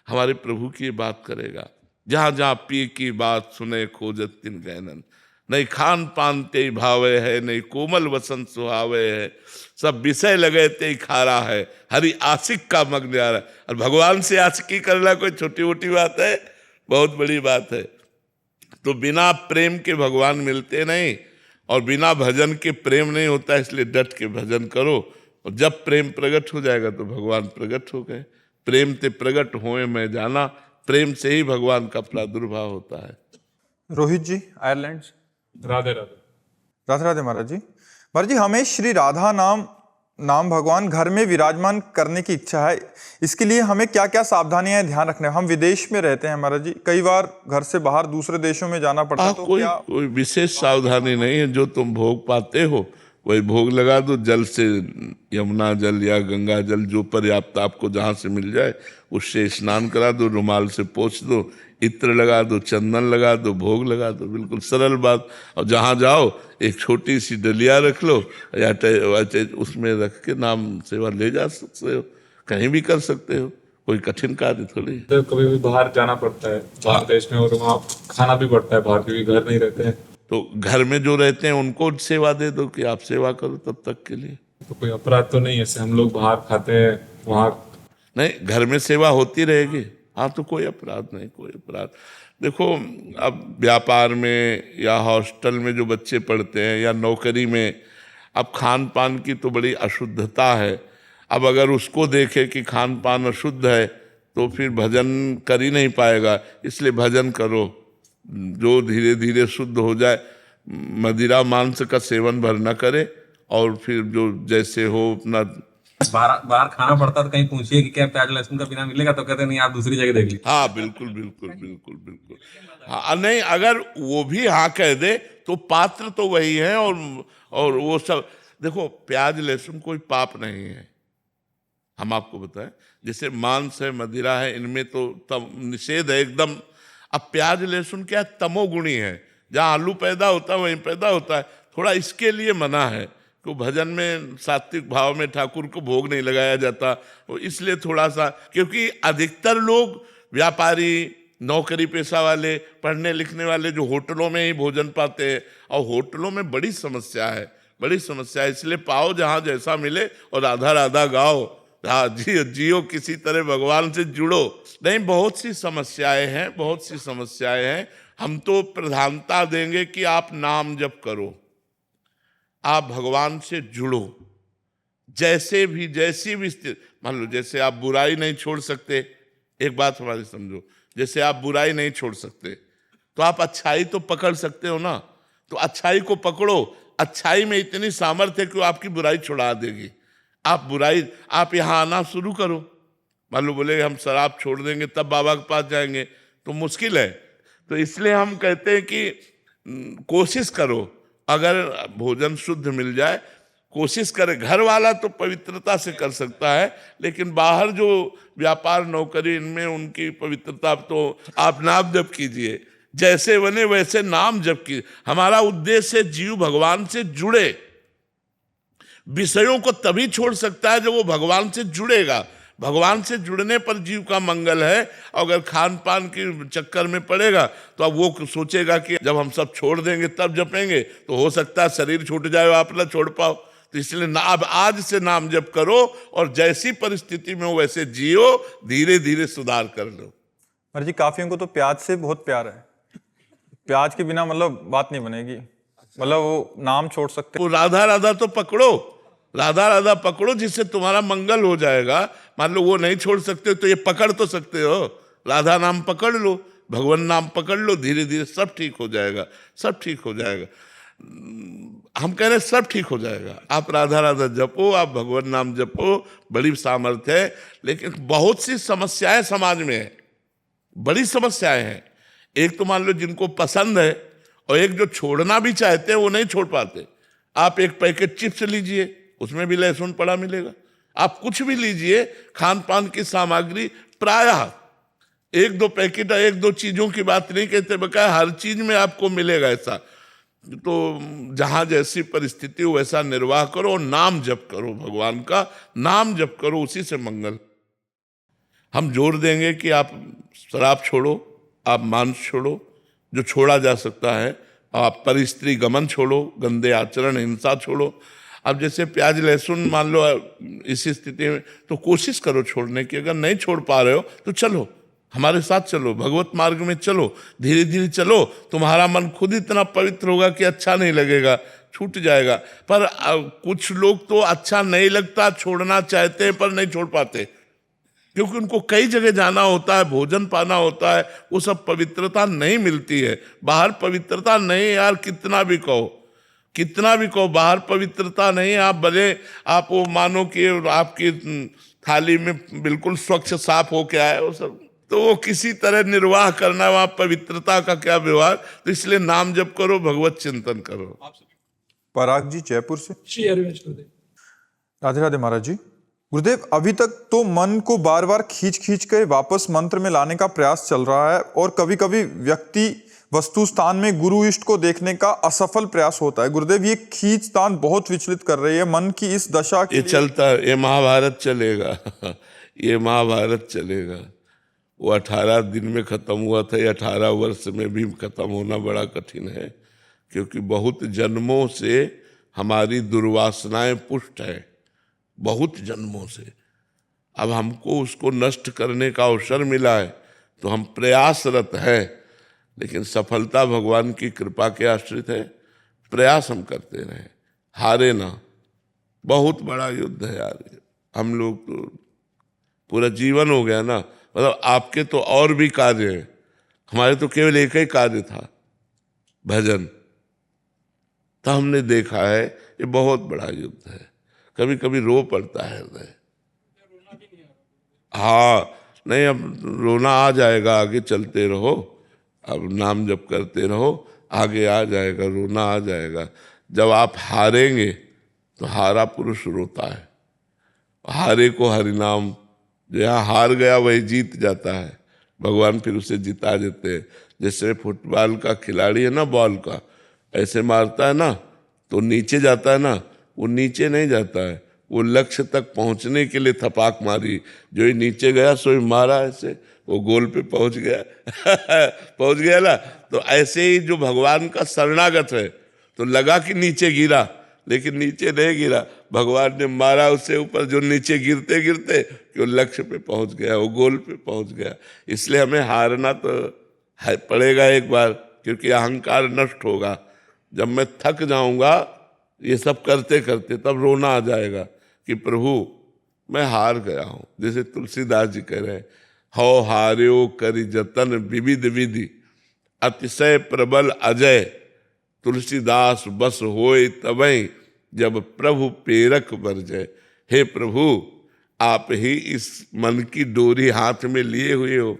हमारे प्रभु की बात करेगा। जहां जहां पी की बात सुने खोजत तिन गैनन, नहीं खान पान ते भावे है, नहीं कोमल वसंत सुहावे है, सब विषय लगे ते खारा है, हरि आशिक का मग्न आ रहा है। और भगवान से आशिकी करना कोई छोटी मोटी बात है, बहुत बड़ी बात है। तो बिना प्रेम के भगवान मिलते नहीं, और बिना भजन के प्रेम नहीं होता, इसलिए डट के भजन करो। और जब प्रेम प्रकट हो जाएगा तो भगवान प्रकट हो गए। प्रेम ते प्रकट होए मैं जाना, प्रेम से ही भगवान का प्रादुर्भाव होता है। रोहित जी आयरलैंड से। राधे राधे। राधे राधे महाराज जी। महाराज जी, हमें श्री राधा नाम भगवान घर में विराजमान करने की इच्छा है, इसके लिए हमें क्या क्या सावधानियां ध्यान रखना है? हम विदेश में रहते हैं महाराज जी, कई बार घर से बाहर दूसरे देशों में जाना पड़ता है, तो कोई विशेष सावधानी नहीं है। जो तुम भोग पाते हो वही भोग लगा दो, जल से यमुना जल या गंगा जल जो पर्याप्त आपको जहाँ से मिल जाए उससे स्नान करा दो, रुमाल से पोंछ दो, इत्र लगा दो, चंदन लगा दो, भोग लगा दो, बिल्कुल सरल बात। और जहाँ जाओ एक छोटी सी डलिया रख लो या उसमें रख के नाम सेवा ले जा सकते हो, कहीं भी कर सकते हो, कोई कठिन कार्य थोड़ी। तो कभी भी बाहर जाना पड़ता है बाहर देश में, और वहाँ खाना भी पड़ता है बाहर, क्योंकि घर नहीं रहते हैं। तो घर में जो रहते हैं उनको सेवा दे दो कि आप सेवा करो तब तक के लिए। तो कोई अपराध तो नहीं है, जैसे हम लोग बाहर खाते हैं वहाँ नहीं, घर में सेवा होती रहेगी। हाँ, तो कोई अपराध नहीं, कोई अपराध। देखो, अब व्यापार में या हॉस्टल में जो बच्चे पढ़ते हैं या नौकरी में, अब खान पान की तो बड़ी अशुद्धता है। अब अगर उसको देखे कि खान पान अशुद्ध है तो फिर भजन कर ही नहीं पाएगा। इसलिए भजन करो जो धीरे धीरे शुद्ध हो जाए। मदिरा मांस का सेवन भर न करे, और फिर जो जैसे हो अपना। बाहर खाना पड़ता है तो कहीं पूछिए कि क्या प्याज लहसुन का बिना मिलेगा, तो कहते नहीं आप दूसरी जगह देख लीजिए। हाँ, बिल्कुल बिल्कुल बिल्कुल बिल्कुल। हाँ, नहीं, अगर वो भी हाँ कह दे तो पात्र तो वही है, और वो सब। देखो, प्याज लहसुन कोई पाप नहीं है, हम आपको बताएं। जैसे मांस है, मदिरा है, इनमें तो निषेध है एकदम। अब प्याज लहसुन क्या है, तमोगुणी है। जहाँ आलू पैदा होता है वहीं पैदा होता है। थोड़ा इसके लिए मना है कि भजन में सात्विक भाव में ठाकुर को भोग नहीं लगाया जाता, वो इसलिए थोड़ा सा। क्योंकि अधिकतर लोग व्यापारी, नौकरी पेशा वाले, पढ़ने लिखने वाले जो होटलों में ही भोजन पाते हैं, और होटलों में बड़ी समस्या है, बड़ी समस्या है। इसलिए पाओ जहाँ जैसा मिले और राधा राधा गाओ। हाँ, जियो किसी तरह भगवान से जुड़ो। नहीं, बहुत सी समस्याएं हैं, बहुत सी समस्याएं हैं। हम तो प्रधानता देंगे कि आप नाम जप करो, आप भगवान से जुड़ो। जैसी भी स्थिति, मान लो जैसे आप बुराई नहीं छोड़ सकते, एक बात हमारी समझो, जैसे आप बुराई नहीं छोड़ सकते तो आप अच्छाई तो पकड़ सकते हो ना। तो अच्छाई को पकड़ो, अच्छाई में इतनी सामर्थ्य है कि वो आपकी बुराई छुड़ा देगी। आप यहाँ आना शुरू करो। मान लो बोले हम शराब छोड़ देंगे तब बाबा के पास जाएंगे, तो मुश्किल है। तो इसलिए हम कहते हैं कि कोशिश करो, अगर भोजन शुद्ध मिल जाए कोशिश करे। घर वाला तो पवित्रता से कर सकता है, लेकिन बाहर जो व्यापार नौकरी इनमें उनकी पवित्रता, तो आप नाम जप कीजिए, जैसे बने वैसे नाम जप कीजिए। हमारा उद्देश्य जीव भगवान से जुड़े। विषयों को तभी छोड़ सकता है जब वो भगवान से जुड़ेगा। भगवान से जुड़ने पर जीव का मंगल है। अगर खान पान के चक्कर में पड़ेगा तो अब वो सोचेगा कि जब हम सब छोड़ देंगे तब जपेंगे, तो हो सकता है शरीर छूट जाए, आप ना छोड़ पाओ। तो इसलिए अब आज से नाम जप करो, और जैसी परिस्थिति में हो वैसे जियो, धीरे धीरे सुधार कर लो। महाराज जी, काफियों को तो प्याज से बहुत प्यार है, प्याज के बिना मतलब बात नहीं बनेगी, मतलब वो नाम छोड़ सकते। वो राधा राधा तो पकड़ो, राधा राधा पकड़ो, जिससे तुम्हारा मंगल हो जाएगा। मान लो वो नहीं छोड़ सकते तो ये पकड़ तो सकते हो, राधा नाम पकड़ लो, भगवान नाम पकड़ लो, धीरे धीरे सब ठीक हो जाएगा, सब ठीक हो जाएगा। हम कह रहे सब ठीक हो जाएगा। आप राधा राधा जपो, आप भगवान नाम जपो, बड़ी सामर्थ्य है। लेकिन बहुत सी समस्याएं समाज में है, बड़ी समस्याएं हैं। एक तो मान लो जिनको पसंद है, और एक जो छोड़ना भी चाहते हैं वो नहीं छोड़ पाते। आप एक पैकेट चिप्स लीजिए, उसमें भी लहसुन पड़ा मिलेगा। आप कुछ भी लीजिए, खान पान की सामग्री प्रायः एक दो पैकेट, एक दो चीजों की बात नहीं कहते, बकाया हर चीज में आपको मिलेगा ऐसा। तो जहां जैसी परिस्थिति हो वैसा निर्वाह करो और नाम जप करो, भगवान का नाम जप करो, उसी से मंगल। हम जोर देंगे कि आप शराब छोड़ो, आप मांस छोड़ो जो छोड़ा जा सकता है, आप परिस्त्री गमन छोड़ो, गंदे आचरण हिंसा छोड़ो। अब जैसे प्याज लहसुन मान लो इसी स्थिति में, तो कोशिश करो छोड़ने की। अगर नहीं छोड़ पा रहे हो तो चलो, हमारे साथ चलो, भगवत मार्ग में चलो, धीरे धीरे चलो, तुम्हारा मन खुद इतना पवित्र होगा कि अच्छा नहीं लगेगा, छूट जाएगा। पर कुछ लोग तो अच्छा नहीं लगता, छोड़ना चाहते हैं पर नहीं छोड़ पाते, क्योंकि उनको कई जगह जाना होता है, भोजन पाना होता है, वो सब पवित्रता नहीं मिलती है। बाहर पवित्रता नहीं यार, कितना भी कहो बाहर पवित्रता नहीं। आप भले आप वो मानो कि आपकी थाली में बिल्कुल स्वच्छ साफ होके आए वो सब, तो वो किसी तरह निर्वाह करना, वहां पवित्रता का क्या व्यवहार। तो इसलिए नाम जप करो, भगवत चिंतन करो। पराग जी जयपुर से। श्री हरिवंश गुरुदेव। राधे राधे महाराज जी। गुरुदेव, अभी तक तो मन को बार बार खींच कर वापस मंत्र में लाने का प्रयास चल रहा है, और कभी कभी व्यक्ति वस्तु स्थान में गुरु इष्ट को देखने का असफल प्रयास होता है। गुरुदेव, ये खींचतान बहुत विचलित कर रही है मन की इस दशा के ये चलता है, ये महाभारत चलेगा ये महाभारत चलेगा। वो 18 दिन में खत्म हुआ था, ये 18 वर्ष में भी खत्म होना बड़ा कठिन है, क्योंकि बहुत जन्मों से हमारी दुर्वासनाएं पुष्ट है, बहुत जन्मों से। अब हमको उसको नष्ट करने का अवसर मिला है, तो हम प्रयासरत है, लेकिन सफलता भगवान की कृपा के आश्रित है। प्रयास हम करते रहे, हारे ना। बहुत बड़ा युद्ध है यार, हम लोग तो पूरा जीवन हो गया ना। मतलब आपके तो और भी कार्य हैं, हमारे तो केवल एक ही कार्य था, भजन। तो हमने देखा है ये बहुत बड़ा युद्ध है, कभी कभी रो पड़ता है हृदय। हाँ, नहीं अब रोना आ जाएगा, आगे चलते रहो, अब नाम जप करते रहो, आगे आ जाएगा, रोना आ जाएगा। जब आप हारेंगे तो हारा पुरुष रोता है, हारे को हरिनाम, जो यहाँ हार गया वही जीत जाता है, भगवान फिर उसे जिता देते हैं। जैसे फुटबॉल का खिलाड़ी है ना, बॉल का ऐसे मारता है ना तो नीचे जाता है ना, वो नीचे नहीं जाता है, वो लक्ष्य तक पहुंचने के लिए थपाक मारी, जो ही नीचे गया सो ही मारा, ऐसे वो गोल पे पहुंच गया पहुंच गया ना। तो ऐसे ही जो भगवान का शरणागत है, तो लगा कि नीचे गिरा, लेकिन नीचे नहीं गिरा, भगवान ने मारा उससे ऊपर, जो नीचे गिरते गिरते कि वो लक्ष्य पे पहुंच गया, वो गोल पे पहुंच गया। इसलिए हमें हारना तो पड़ेगा एक बार, क्योंकि अहंकार नष्ट होगा। जब मैं थक जाऊंगा ये सब करते करते, तब रोना आ जाएगा कि प्रभु मैं हार गया हूं। जैसे तुलसीदास जी कह रहे हैं, हौ हार्यो करि जतन विविध विधि, अतिशय प्रबल अजय, तुलसीदास बस होए तबई, जब प्रभु प्रेरक बरजय। हे प्रभु, आप ही इस मन की डोरी हाथ में लिए हुए हो,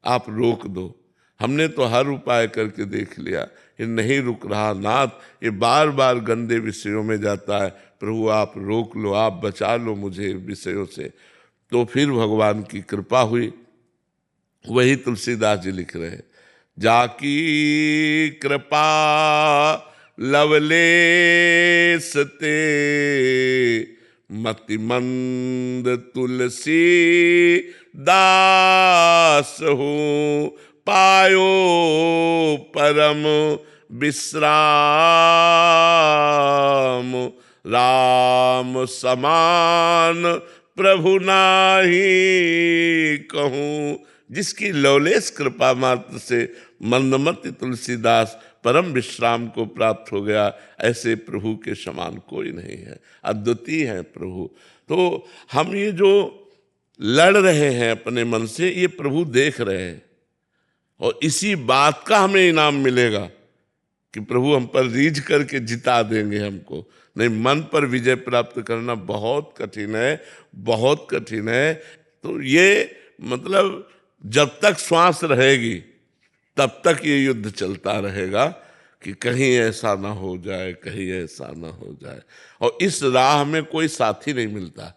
आप रोक दो। हमने तो हर उपाय करके देख लिया, ये नहीं रुक रहा नाथ, ये बार बार गंदे विषयों में जाता है। प्रभु आप रोक लो, आप बचा लो मुझे विषयों से। तो फिर भगवान की कृपा हुई। वही तुलसीदास जी लिख रहे हैं, जाकी कृपा लवलेस ते, मतिमंद तुलसी दास हूँ, पायो परम विश्राम, राम समान प्रभु नाही कहूँ। जिसकी लवलेस कृपा मात्र से मंदमति तुलसीदास परम विश्राम को प्राप्त हो गया, ऐसे प्रभु के समान कोई नहीं है, अद्वितीय है प्रभु। तो हम ये जो लड़ रहे हैं अपने मन से, ये प्रभु देख रहे हैं, और इसी बात का हमें इनाम मिलेगा कि प्रभु हम पर रीझ करके जिता देंगे हमको। नहीं, मन पर विजय प्राप्त करना बहुत कठिन है, बहुत कठिन है। तो ये मतलब जब तक श्वास रहेगी तब तक ये युद्ध चलता रहेगा कि कहीं ऐसा ना हो जाए, कहीं ऐसा ना हो जाए। और इस राह में कोई साथी नहीं मिलता,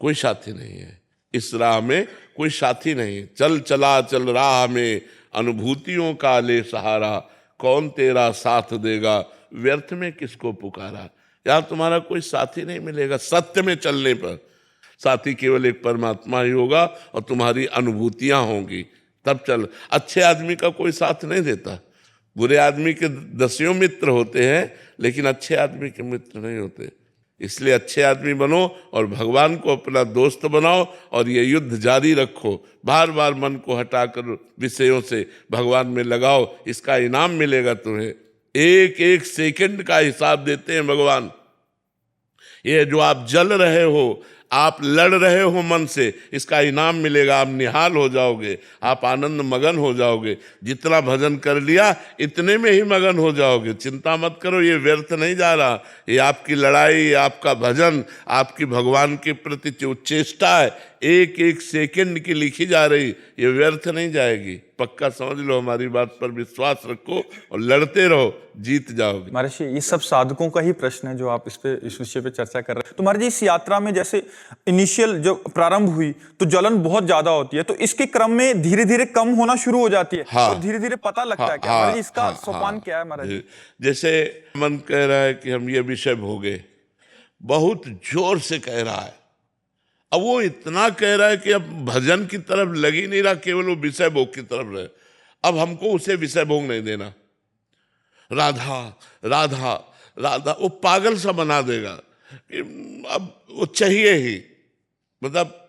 कोई साथी नहीं है। इस राह में कोई साथी नहीं। चल चला चल राह में, अनुभूतियों का ले सहारा, कौन तेरा साथ देगा, व्यर्थ में किसको पुकारा। यार तुम्हारा कोई साथी नहीं मिलेगा सत्य में चलने पर। साथी केवल एक परमात्मा ही होगा और तुम्हारी अनुभूतियां होंगी, तब चल। अच्छे आदमी का कोई साथ नहीं देता। बुरे आदमी के दसियों मित्र होते हैं, लेकिन अच्छे आदमी के मित्र नहीं होते। इसलिए अच्छे आदमी बनो और भगवान को अपना दोस्त बनाओ और ये युद्ध जारी रखो। बार बार मन को हटाकर विषयों से भगवान में लगाओ, इसका इनाम मिलेगा तुम्हें। एक एक सेकंड का हिसाब देते हैं भगवान। ये जो आप जल रहे हो, आप लड़ रहे हो मन से, इसका इनाम मिलेगा। आप निहाल हो जाओगे, आप आनंद मगन हो जाओगे। जितना भजन कर लिया इतने में ही मगन हो जाओगे। चिंता मत करो, ये व्यर्थ नहीं जा रहा। ये आपकी लड़ाई, आपका भजन, आपकी भगवान के प्रति जो चेष्टा है, एक एक सेकंड की लिखी जा रही, ये व्यर्थ नहीं जाएगी। पक्का समझ लो, हमारी बात पर विश्वास रखो और लड़ते रहो, जीत जाओगे। महर्षि, ये सब साधकों का ही प्रश्न है जो आप इस विषय पे चर्चा कर रहे हैं। तो महर्षि, इस यात्रा में जैसे इनिशियल जो प्रारंभ हुई तो जलन बहुत ज्यादा होती है, तो इसके क्रम में धीरे धीरे कम होना शुरू हो जाती है। हाँ, और धीरे धीरे पता लगता है क्या महर्षि, इसका सोपान क्या है महर्षि? जैसे मन कह रहा है कि हम ये विषय भोगे, बहुत जोर से कह रहा है। अब वो इतना कह रहा है कि अब भजन की तरफ लग ही नहीं रहा, केवल वो विषय भोग की तरफ रहे। अब हमको उसे विषय भोग नहीं देना। राधा राधा राधा, वो पागल सा बना देगा। अब वो चाहिए ही, मतलब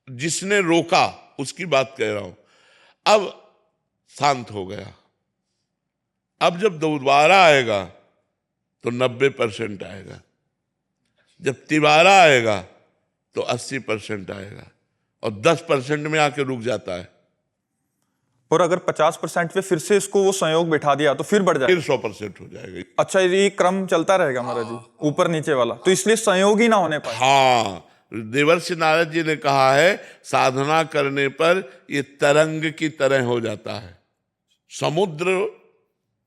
जिसने रोका उसकी बात कह रहा हूं। अब शांत हो गया। अब जब दोबारा आएगा तो 90% आएगा, जब तिबारा आएगा तो 80% आएगा, और 10% में आके रुक जाता है। और अगर 50% पे फिर से इसको वो संयोग बैठा दिया तो फिर बढ़ जाएगा, फिर 100% हो जाएगा। अच्छा, ये क्रम चलता रहेगा महाराज जी, ऊपर नीचे वाला। तो इसलिए संयोग ही ना होने पाए। हाँ, देवर्षि नारद जी ने कहा है, साधना करने पर ये तरंग की तरह हो जाता है, समुद्र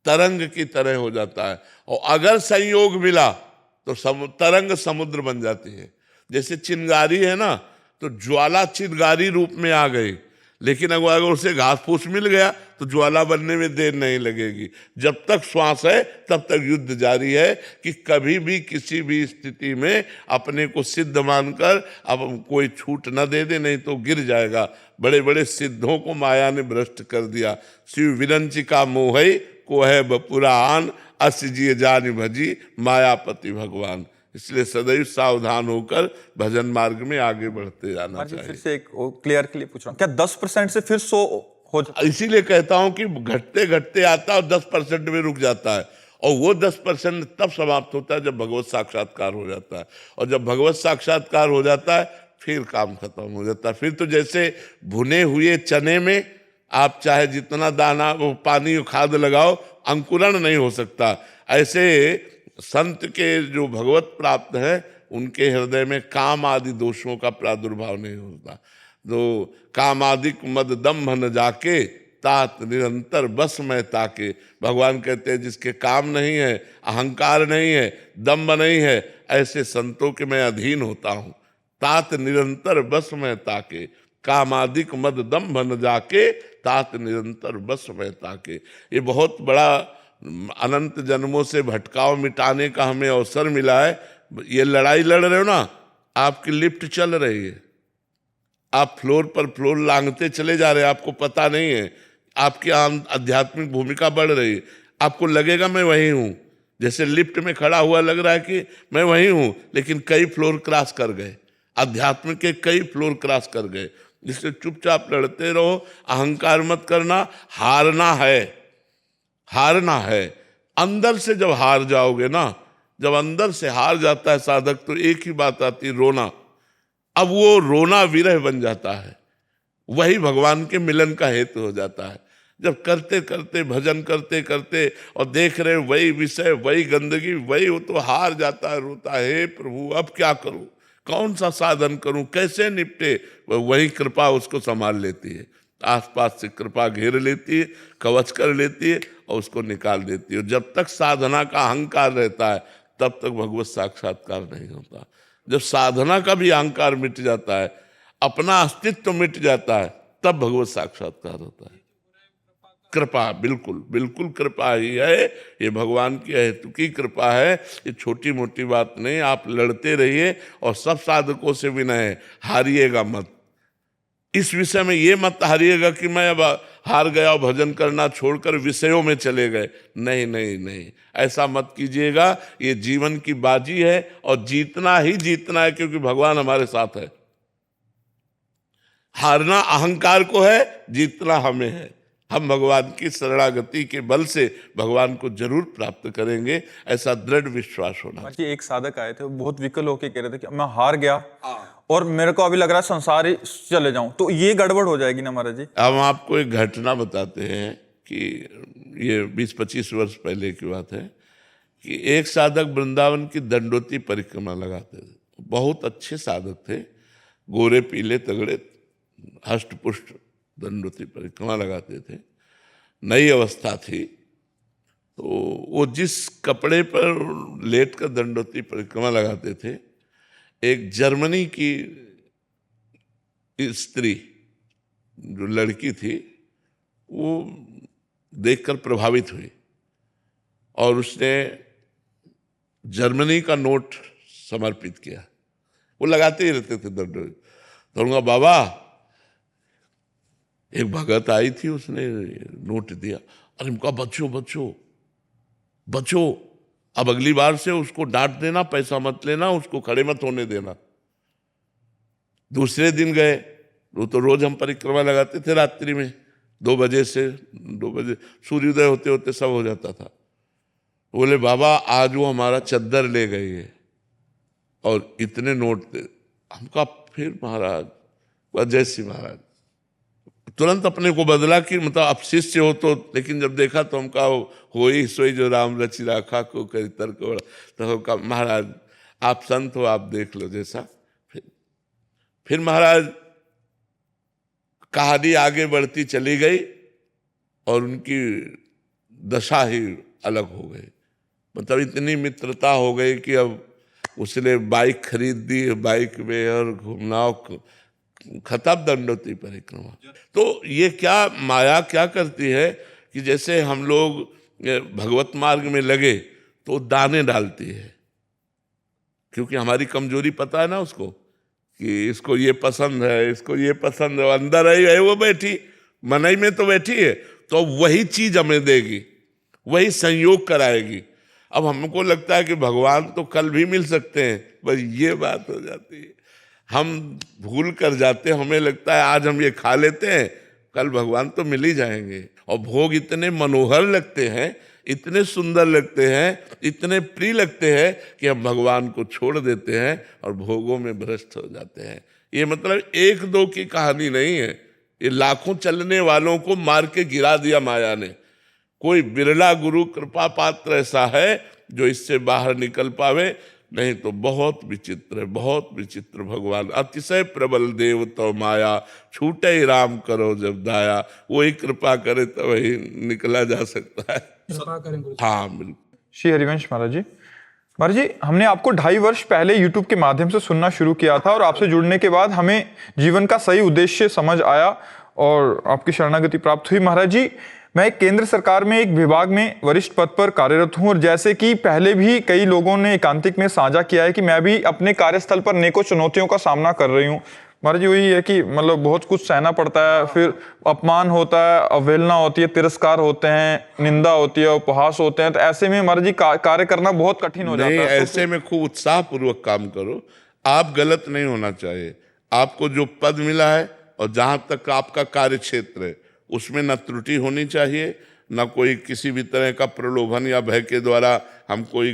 तरंग की तरह हो जाता है। और अगर संयोग मिला तो तरंग समुद्र बन जाती है। जैसे चिंगारी है ना, तो ज्वाला चिंगारी रूप में आ गई, लेकिन अगर उसे घास फूस मिल गया तो ज्वाला बनने में देर नहीं लगेगी। जब तक श्वास है तब तक युद्ध जारी है कि कभी भी किसी भी स्थिति में अपने को सिद्ध मानकर अब कोई छूट न दे दे, नहीं तो गिर जाएगा। बड़े बड़े सिद्धों को माया ने भ्रष्ट कर दिया। शिव विरंचिका मोहई को है बपुरान, अस जिय जान भजी मायापति भगवान। इसलिए सदैव सावधान होकर भजन मार्ग में आगे बढ़ते जाना चाहिए। फिर से एक क्लियर के लिए पूछ रहा हूँ, क्या 10% से फिर 100 हो जाता? इसीलिए कहता हूं कि घटते घटते आता है और 10% में रुक जाता है। और वो 10% तब समाप्त होता है जब भगवत साक्षात्कार हो जाता है। और जब भगवत साक्षात्कार हो जाता है फिर काम खत्म हो जाता है। फिर तो जैसे भुने हुए चने में आप चाहे जितना दाना वो पानी खाद लगाओ, अंकुरण नहीं हो सकता। ऐसे संत के जो भगवत प्राप्त है, उनके हृदय में काम आदि दोषों का प्रादुर्भाव नहीं होता। तो कामादिक मद दम्भ न जाके, तात निरंतर बस में ताके। भगवान कहते हैं जिसके काम नहीं है, अहंकार नहीं है, दम्भ नहीं है, ऐसे संतों के मैं अधीन होता हूँ। तात निरंतर बस में ताके, कामादिक मद दम्भ न जाके, तात निरंतर बस में ताके। ये बहुत बड़ा अनंत जन्मों से भटकाव मिटाने का हमें अवसर मिला है। ये लड़ाई लड़ रहे हो ना, आपकी लिफ्ट चल रही है, आप फ्लोर पर फ्लोर लांघते चले जा रहे हैं, आपको पता नहीं है। आपकी आध्यात्मिक भूमिका बढ़ रही है, आपको लगेगा मैं वही हूं। जैसे लिफ्ट में खड़ा हुआ लग रहा है कि मैं वही हूं, लेकिन कई फ्लोर क्रॉस कर गए, आध्यात्मिक के कई फ्लोर क्रॉस कर गए। जिससे चुपचाप लड़ते रहो, अहंकार मत करना। हारना है, हारना है। अंदर से जब हार जाओगे ना, जब अंदर से हार जाता है साधक, तो एक ही बात आती है, रोना। अब वो रोना विरह बन जाता है, वही भगवान के मिलन का हेतु हो जाता है। जब करते करते भजन करते करते और देख रहे वही विषय, वही गंदगी, वही, वो तो हार जाता है, रोता है, हे प्रभु अब क्या करूं, कौन सा साधन करूं, कैसे निपटे। वही कृपा उसको संभाल लेती है, आसपास से कृपा घेर लेती है, कवच कर लेती है और उसको निकाल देती है। जब तक साधना का अहंकार रहता है तब तक भगवत साक्षात्कार नहीं होता। जब साधना का भी अहंकार मिट जाता है, अपना अस्तित्व मिट जाता है, तब भगवत साक्षात्कार होता है। कृपा, बिल्कुल बिल्कुल कृपा ही है, ये भगवान की हेतु की कृपा है, ये छोटी मोटी बात नहीं। आप लड़ते रहिए और सब साधकों से विनय है, हारिएगा मत। इस विषय में ये मत हारिएगा कि मैं अब हार गया और भजन करना छोड़कर विषयों में चले गए। नहीं नहीं नहीं, ऐसा मत कीजिएगा। ये जीवन की बाजी है और जीतना ही जीतना है, क्योंकि भगवान हमारे साथ है। हारना अहंकार को है, जीतना हमें है। हम भगवान की शरणागति के बल से भगवान को जरूर प्राप्त करेंगे, ऐसा दृढ़ विश्वास होना। महाराज जी, एक साधक आए थे, वो बहुत विकल होके कह रहे थे कि मैं हार गया और मेरे को अभी लग रहा है संसार ही चले जाऊं, तो ये गड़बड़ हो जाएगी ना महाराज जी? हम आपको एक घटना बताते हैं कि ये 20-25 वर्ष पहले की बात है कि एक साधक वृंदावन की दंडोती परिक्रमा लगाते थे। बहुत अच्छे साधक थे, गोरे पीले तगड़े हष्ट पुष्ट दंडोती परिक्रमा लगाते थे। नई अवस्था थी, तो वो जिस कपड़े पर लेट कर दंडोती परिक्रमा लगाते थे, एक जर्मनी की स्त्री जो लड़की थी, वो देखकर प्रभावित हुई और उसने जर्मनी का नोट समर्पित किया। वो लगाते ही रहते थे दंडोती। तो उनका बाबा, एक भगत आई थी, उसने नोट दिया। अरे उनका बच्चों बच्चों बच्चों, अब अगली बार से उसको डांट देना, पैसा मत लेना, उसको खड़े मत होने देना। दूसरे दिन गए, वो तो रोज हम परिक्रमा लगाते थे रात्रि में 2 बजे से 2 बजे, सूर्योदय होते होते सब हो जाता था। बोले बाबा, आज वो हमारा चद्दर ले गई है और इतने नोट दे। हमका फिर महाराज, जैसी महाराज, तुरंत अपने को बदला कि मतलब आप शिष्य हो तो, लेकिन जब देखा तो हमका हो ही सोई जो राम रचि राखा को करी तर्क। तो हमका महाराज आप संत हो, आप देख लो जैसा। फिर महाराज कहानी आगे बढ़ती चली गई और उनकी दशा ही अलग हो गई। मतलब इतनी मित्रता हो गई कि अब उसने बाइक खरीद दी, बाइक में और घूमना, खत्म दंडोती परिक्रमा। तो ये क्या माया क्या करती है कि जैसे हम लोग भगवत मार्ग में लगे तो दाने डालती है, क्योंकि हमारी कमजोरी पता है ना उसको कि इसको ये पसंद है, इसको ये पसंद है। अंदर आई है वो बैठी, मनई में तो बैठी है, तो वही चीज हमें देगी, वही संयोग कराएगी। अब हमको लगता है कि भगवान तो कल भी मिल सकते हैं, बस ये बात हो जाती है। हम भूल कर जाते हैं, हमें लगता है आज हम ये खा लेते हैं, कल भगवान तो मिल ही जाएंगे। और भोग इतने मनोहर लगते हैं, इतने सुंदर लगते हैं, इतने प्रिय लगते हैं कि हम भगवान को छोड़ देते हैं और भोगों में भ्रष्ट हो जाते हैं। ये मतलब 1-2 की कहानी नहीं है, ये लाखों चलने वालों को मार के गिरा दिया माया ने। कोई बिरला गुरु कृपा पात्र ऐसा है जो इससे बाहर निकल पावे, नहीं तो बहुत विचित्र है, बहुत विचित्र। भगवान अतिशय प्रबल देव तो माया, छूटे ही राम करो जब दाया। वही कृपा करे तो वही निकला जा सकता है। हाँ बिल्कुल। श्री हरिवंश महाराज जी, महाराज जी, हमने आपको 2.5 वर्ष पहले YouTube के माध्यम से सुनना शुरू किया था और आपसे जुड़ने के बाद हमें जीवन का सही उद्देश्य समझ आया और आपकी शरणागति प्राप्त हुई। महाराज जी, मैं केंद्र सरकार में एक विभाग में वरिष्ठ पद पर कार्यरत हूं और जैसे कि पहले भी कई लोगों ने एकांतिक में साझा किया है कि मैं भी अपने कार्यस्थल पर नेकों चुनौतियों का सामना कर रही हूं। महाराज जी, वही है कि मतलब बहुत कुछ सहना पड़ता है, फिर अपमान होता है, अवहेलना होती है, तिरस्कार होते हैं, निंदा होती है, उपहास होते हैं। तो ऐसे में महाराज जी कार्य करना बहुत कठिन हो जाता है। ऐसे में खूब उत्साहपूर्वक काम करो। आप गलत नहीं होना चाहिए। आपको जो पद मिला है और जहां तक आपका कार्य क्षेत्र है, उसमें न त्रुटि होनी चाहिए, न कोई किसी भी तरह का प्रलोभन या भय के द्वारा हम कोई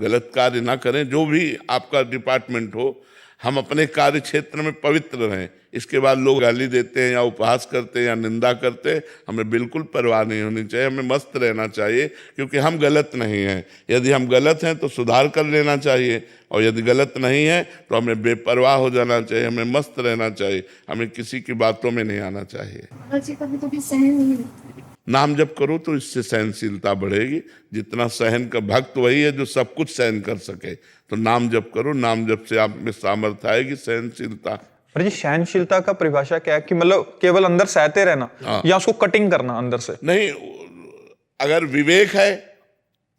गलत कार्य ना करें। जो भी आपका डिपार्टमेंट हो, हम अपने कार्य क्षेत्र में पवित्र रहें। इसके बाद लोग गाली देते हैं या उपहास करते हैं या निंदा करते हैं, हमें बिल्कुल परवाह नहीं होनी चाहिए। हमें मस्त रहना चाहिए, क्योंकि हम गलत नहीं हैं। यदि हम गलत हैं तो सुधार कर लेना चाहिए, और यदि गलत नहीं है तो हमें बेपरवाह हो जाना चाहिए, हमें मस्त रहना चाहिए, हमें किसी की बातों में नहीं आना चाहिए। कभी कभी सहन नहीं होता। नाम जप करो तो इससे सहनशीलता बढ़ेगी। जितना सहन का भक्त वही है जो सब कुछ सहन कर सके। तो नाम जप करो, नाम जप से आप में सामर्थ्य आएगी, सहनशीलता। पर जी सहनशीलता का परिभाषा क्या है कि मतलब केवल अंदर सहते रहना या उसको कटिंग करना अंदर से? नहीं, अगर विवेक है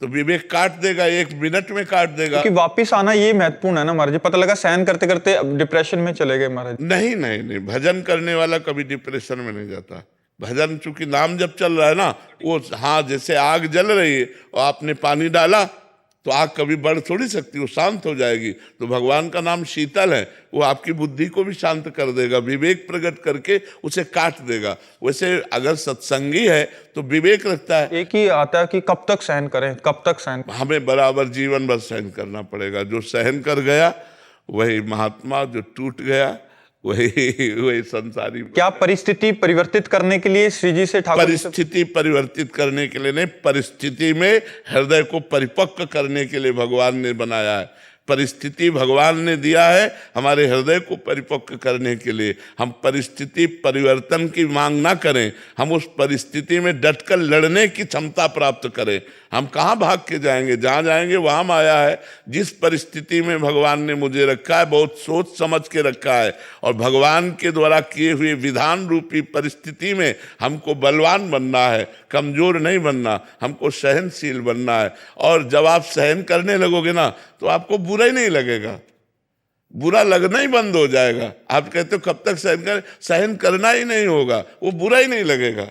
तो विवेक काट देगा, 1 मिनट में काट देगा। क्योंकि वापिस आना ये महत्वपूर्ण है ना महाराज जी। पता लगा सहन करते करते डिप्रेशन में चले गए महाराज। नहीं नहीं नहीं, भजन करने वाला कभी डिप्रेशन में नहीं जाता। भजन चूंकि नाम जब चल रहा है ना, वो हाँ जैसे आग जल रही है और आपने पानी डाला तो आग कभी बढ़ थोड़ी सकती, वो शांत हो जाएगी। तो भगवान का नाम शीतल है, वो आपकी बुद्धि को भी शांत कर देगा, विवेक प्रकट करके उसे काट देगा। वैसे अगर सत्संगी है तो विवेक रखता है। एक ही आता है कि कब तक सहन करें, कब तक सहन। हमें बराबर जीवन भर सहन करना पड़ेगा। जो सहन कर गया वही महात्मा, जो टूट गया वही संसारी। क्या परिस्थिति परिवर्तित करने के लिए श्री जी से ठाकुर परिस्थिति परिवर्तित करने के लिए नहीं, परिस्थिति में हृदय को परिपक्व करने के लिए भगवान ने बनाया है। परिस्थिति भगवान ने दिया है हमारे हृदय को परिपक्व करने के लिए। हम परिस्थिति परिवर्तन की मांग ना करें, हम उस परिस्थिति में डटकर लड़ने की क्षमता प्राप्त करें। हम कहाँ भाग के जाएंगे, जहाँ जाएंगे वहाँ माया है। जिस परिस्थिति में भगवान ने मुझे रखा है, बहुत सोच समझ के रखा है, और भगवान के द्वारा किए हुए विधान रूपी परिस्थिति में हमको बलवान बनना है, कमजोर नहीं बनना, हमको सहनशील बनना है। और जब आप सहन करने लगोगे ना तो आपको बुरा ही नहीं लगेगा, बुरा लगना ही बंद हो जाएगा। आप कहते हो कब तक सहन करें, सहन करना ही नहीं होगा, वो बुरा ही नहीं लगेगा।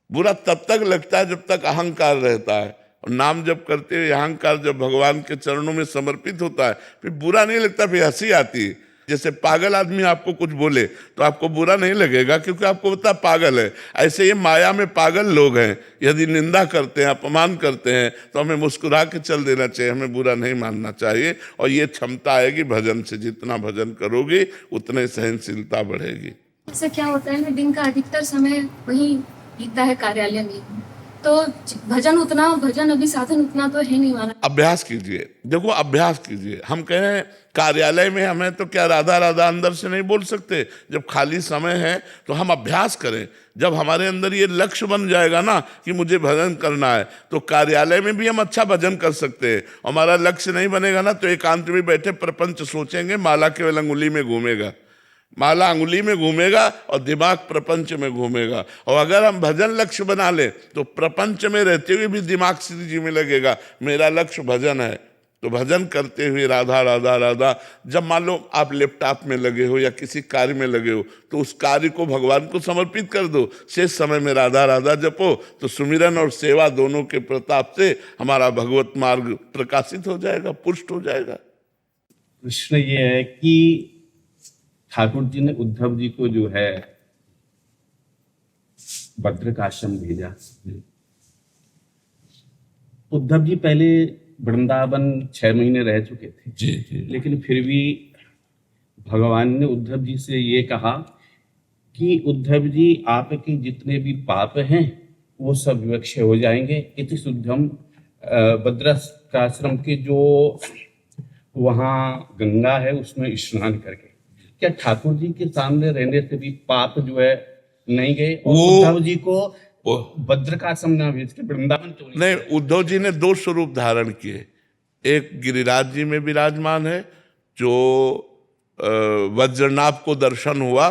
बुरा तब तक लगता है जब तक अहंकार रहता है। और नाम जब करते हुए अहंकार जब भगवान के चरणों में समर्पित होता है फिर बुरा नहीं लगता, फिर हंसी आती है। जैसे पागल आदमी आपको कुछ बोले तो आपको बुरा नहीं लगेगा क्योंकि आपको पता पागल है। ऐसे ये माया में पागल लोग हैं, यदि निंदा करते हैं, अपमान करते हैं तो हमें मुस्कुरा के चल देना चाहिए, हमें बुरा नहीं मानना चाहिए। और ये क्षमता आएगी भजन से, जितना भजन करोगे उतने सहनशीलता बढ़ेगी। जैसे क्या होता है ना, दिन का अधिकतर समय वहीं बीतता है कार्यालय में, तो भजन अभी साधन उतना तो है नहीं माना। अभ्यास कीजिए, देखो अभ्यास कीजिए। हम कह रहे हैं कार्यालय में हमें तो क्या राधा राधा अंदर से नहीं बोल सकते, जब खाली समय है तो हम अभ्यास करें। जब हमारे अंदर ये लक्ष्य बन जाएगा ना कि मुझे भजन करना है, तो कार्यालय में भी हम अच्छा भजन कर सकते हैं। हमारा लक्ष्य नहीं बनेगा ना तो एकांत में बैठे प्रपंच सोचेंगे, माला केवल अंगुली में घूमेगा, माला अंगुली में घूमेगा और दिमाग प्रपंच में घूमेगा। और अगर हम भजन लक्ष्य बना ले तो प्रपंच में रहते हुए भी दिमाग श्री जी में लगेगा, मेरा लक्ष्य भजन है। तो भजन करते हुए राधा राधा राधा, जब मान लो आप लैपटॉप में लगे हो या किसी कार्य में लगे हो तो उस कार्य को भगवान को समर्पित कर दो। शेष समय में राधा राधा जपो, तो सुमिरन और सेवा दोनों के प्रताप से हमारा भगवत मार्ग प्रकाशित हो जाएगा, पुष्ट हो जाएगा। प्रश्न ये है कि ठाकुर जी ने उद्धव जी को जो है बद्रिकाश्रम भेजा। उद्धव जी पहले वृंदावन 6 महीने रह चुके थे जी जी, लेकिन फिर भी भगवान ने उद्धव जी से ये कहा कि उद्धव जी आपके जितने भी पाप हैं वो सब विवक्ष हो जाएंगे। इति शुद्धम बद्रिकाश्रम के जो वहाँ गंगा है उसमें स्नान करके। क्या ठाकुर जी के सामने रहने से भी पाप जो है नहीं गए? और उद्धव जी को बद्रिकाश्रम ना भेज के वृंदावन क्यों नहीं? उद्धव जी ने 2 स्वरूप धारण किए। एक गिरिराज जी में विराजमान है, जो वज्रनाभ को दर्शन हुआ।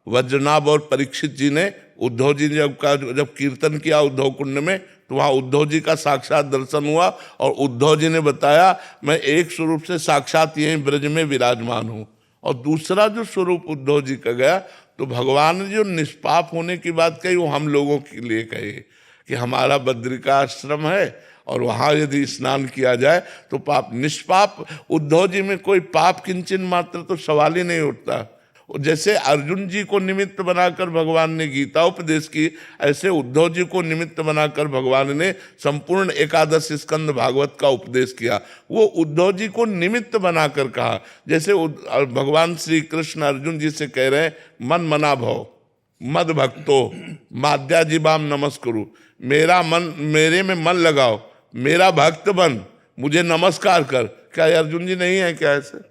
वज्रनाभ और परीक्षित जी ने उद्धव जी जब कीर्तन किया उद्धव कुंड में, तो वहाँ उद्धव जी का साक्षात दर्शन हुआ और उद्धव जी ने बताया मैं एक स्वरूप से साक्षात यहीं ब्रज में विराजमान हूँ। और दूसरा जो स्वरूप उद्धव जी का गया, तो भगवान ने जो निष्पाप होने की बात कही वो हम लोगों के लिए कही कि हमारा बद्रिकाश्रम है और वहाँ यदि स्नान किया जाए तो पाप निष्पाप। उद्धव जी में कोई पाप किंचन मात्र तो सवाल ही नहीं उठता। जैसे अर्जुन जी को निमित्त बनाकर भगवान ने गीता उपदेश की, ऐसे उद्धव जी को निमित्त बनाकर भगवान ने संपूर्ण 11 स्कंद भागवत का उपदेश किया। वो उद्धव जी को निमित्त बनाकर कहा। जैसे भगवान श्री कृष्ण अर्जुन जी से कह रहे हैं मन मना भव मद भक्तो माद्या जीवाम नमस्कुरु, मेरा मन, मेरे में मन लगाओ, मेरा भक्त बन, मुझे नमस्कार कर। क्या अर्जुन जी नहीं है क्या ऐसे?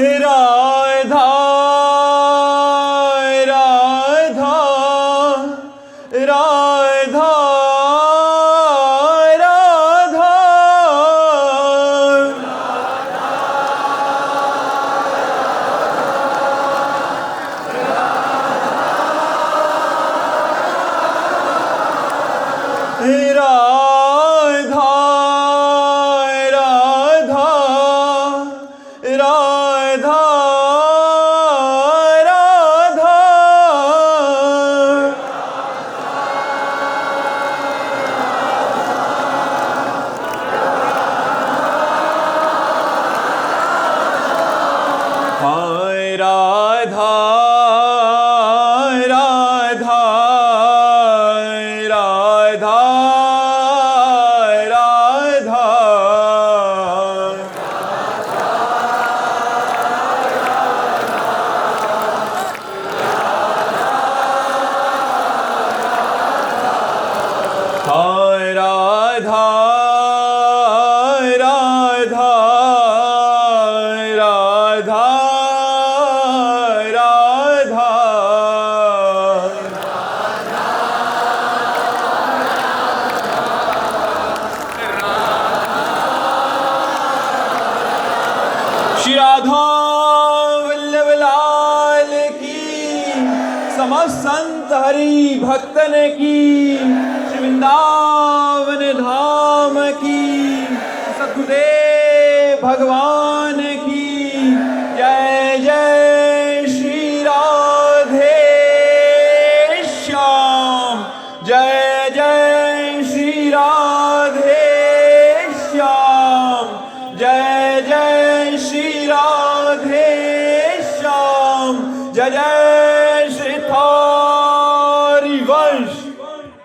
राधा राधा राधा राधा राधा राधा राधा राधा हाय राधा राधा राधा राधा हाय राधा राधा राधा राधा श्री राधा वल्लभ लाल की, समस्त संत हरि भक्तन की, श्री वृंदावन धाम की, सतगुरुदेव भगवान की जय जय श्री राधे श्याम, जय जय श्री राधे श्याम, जय जय श्री राधे श्याम, जय जय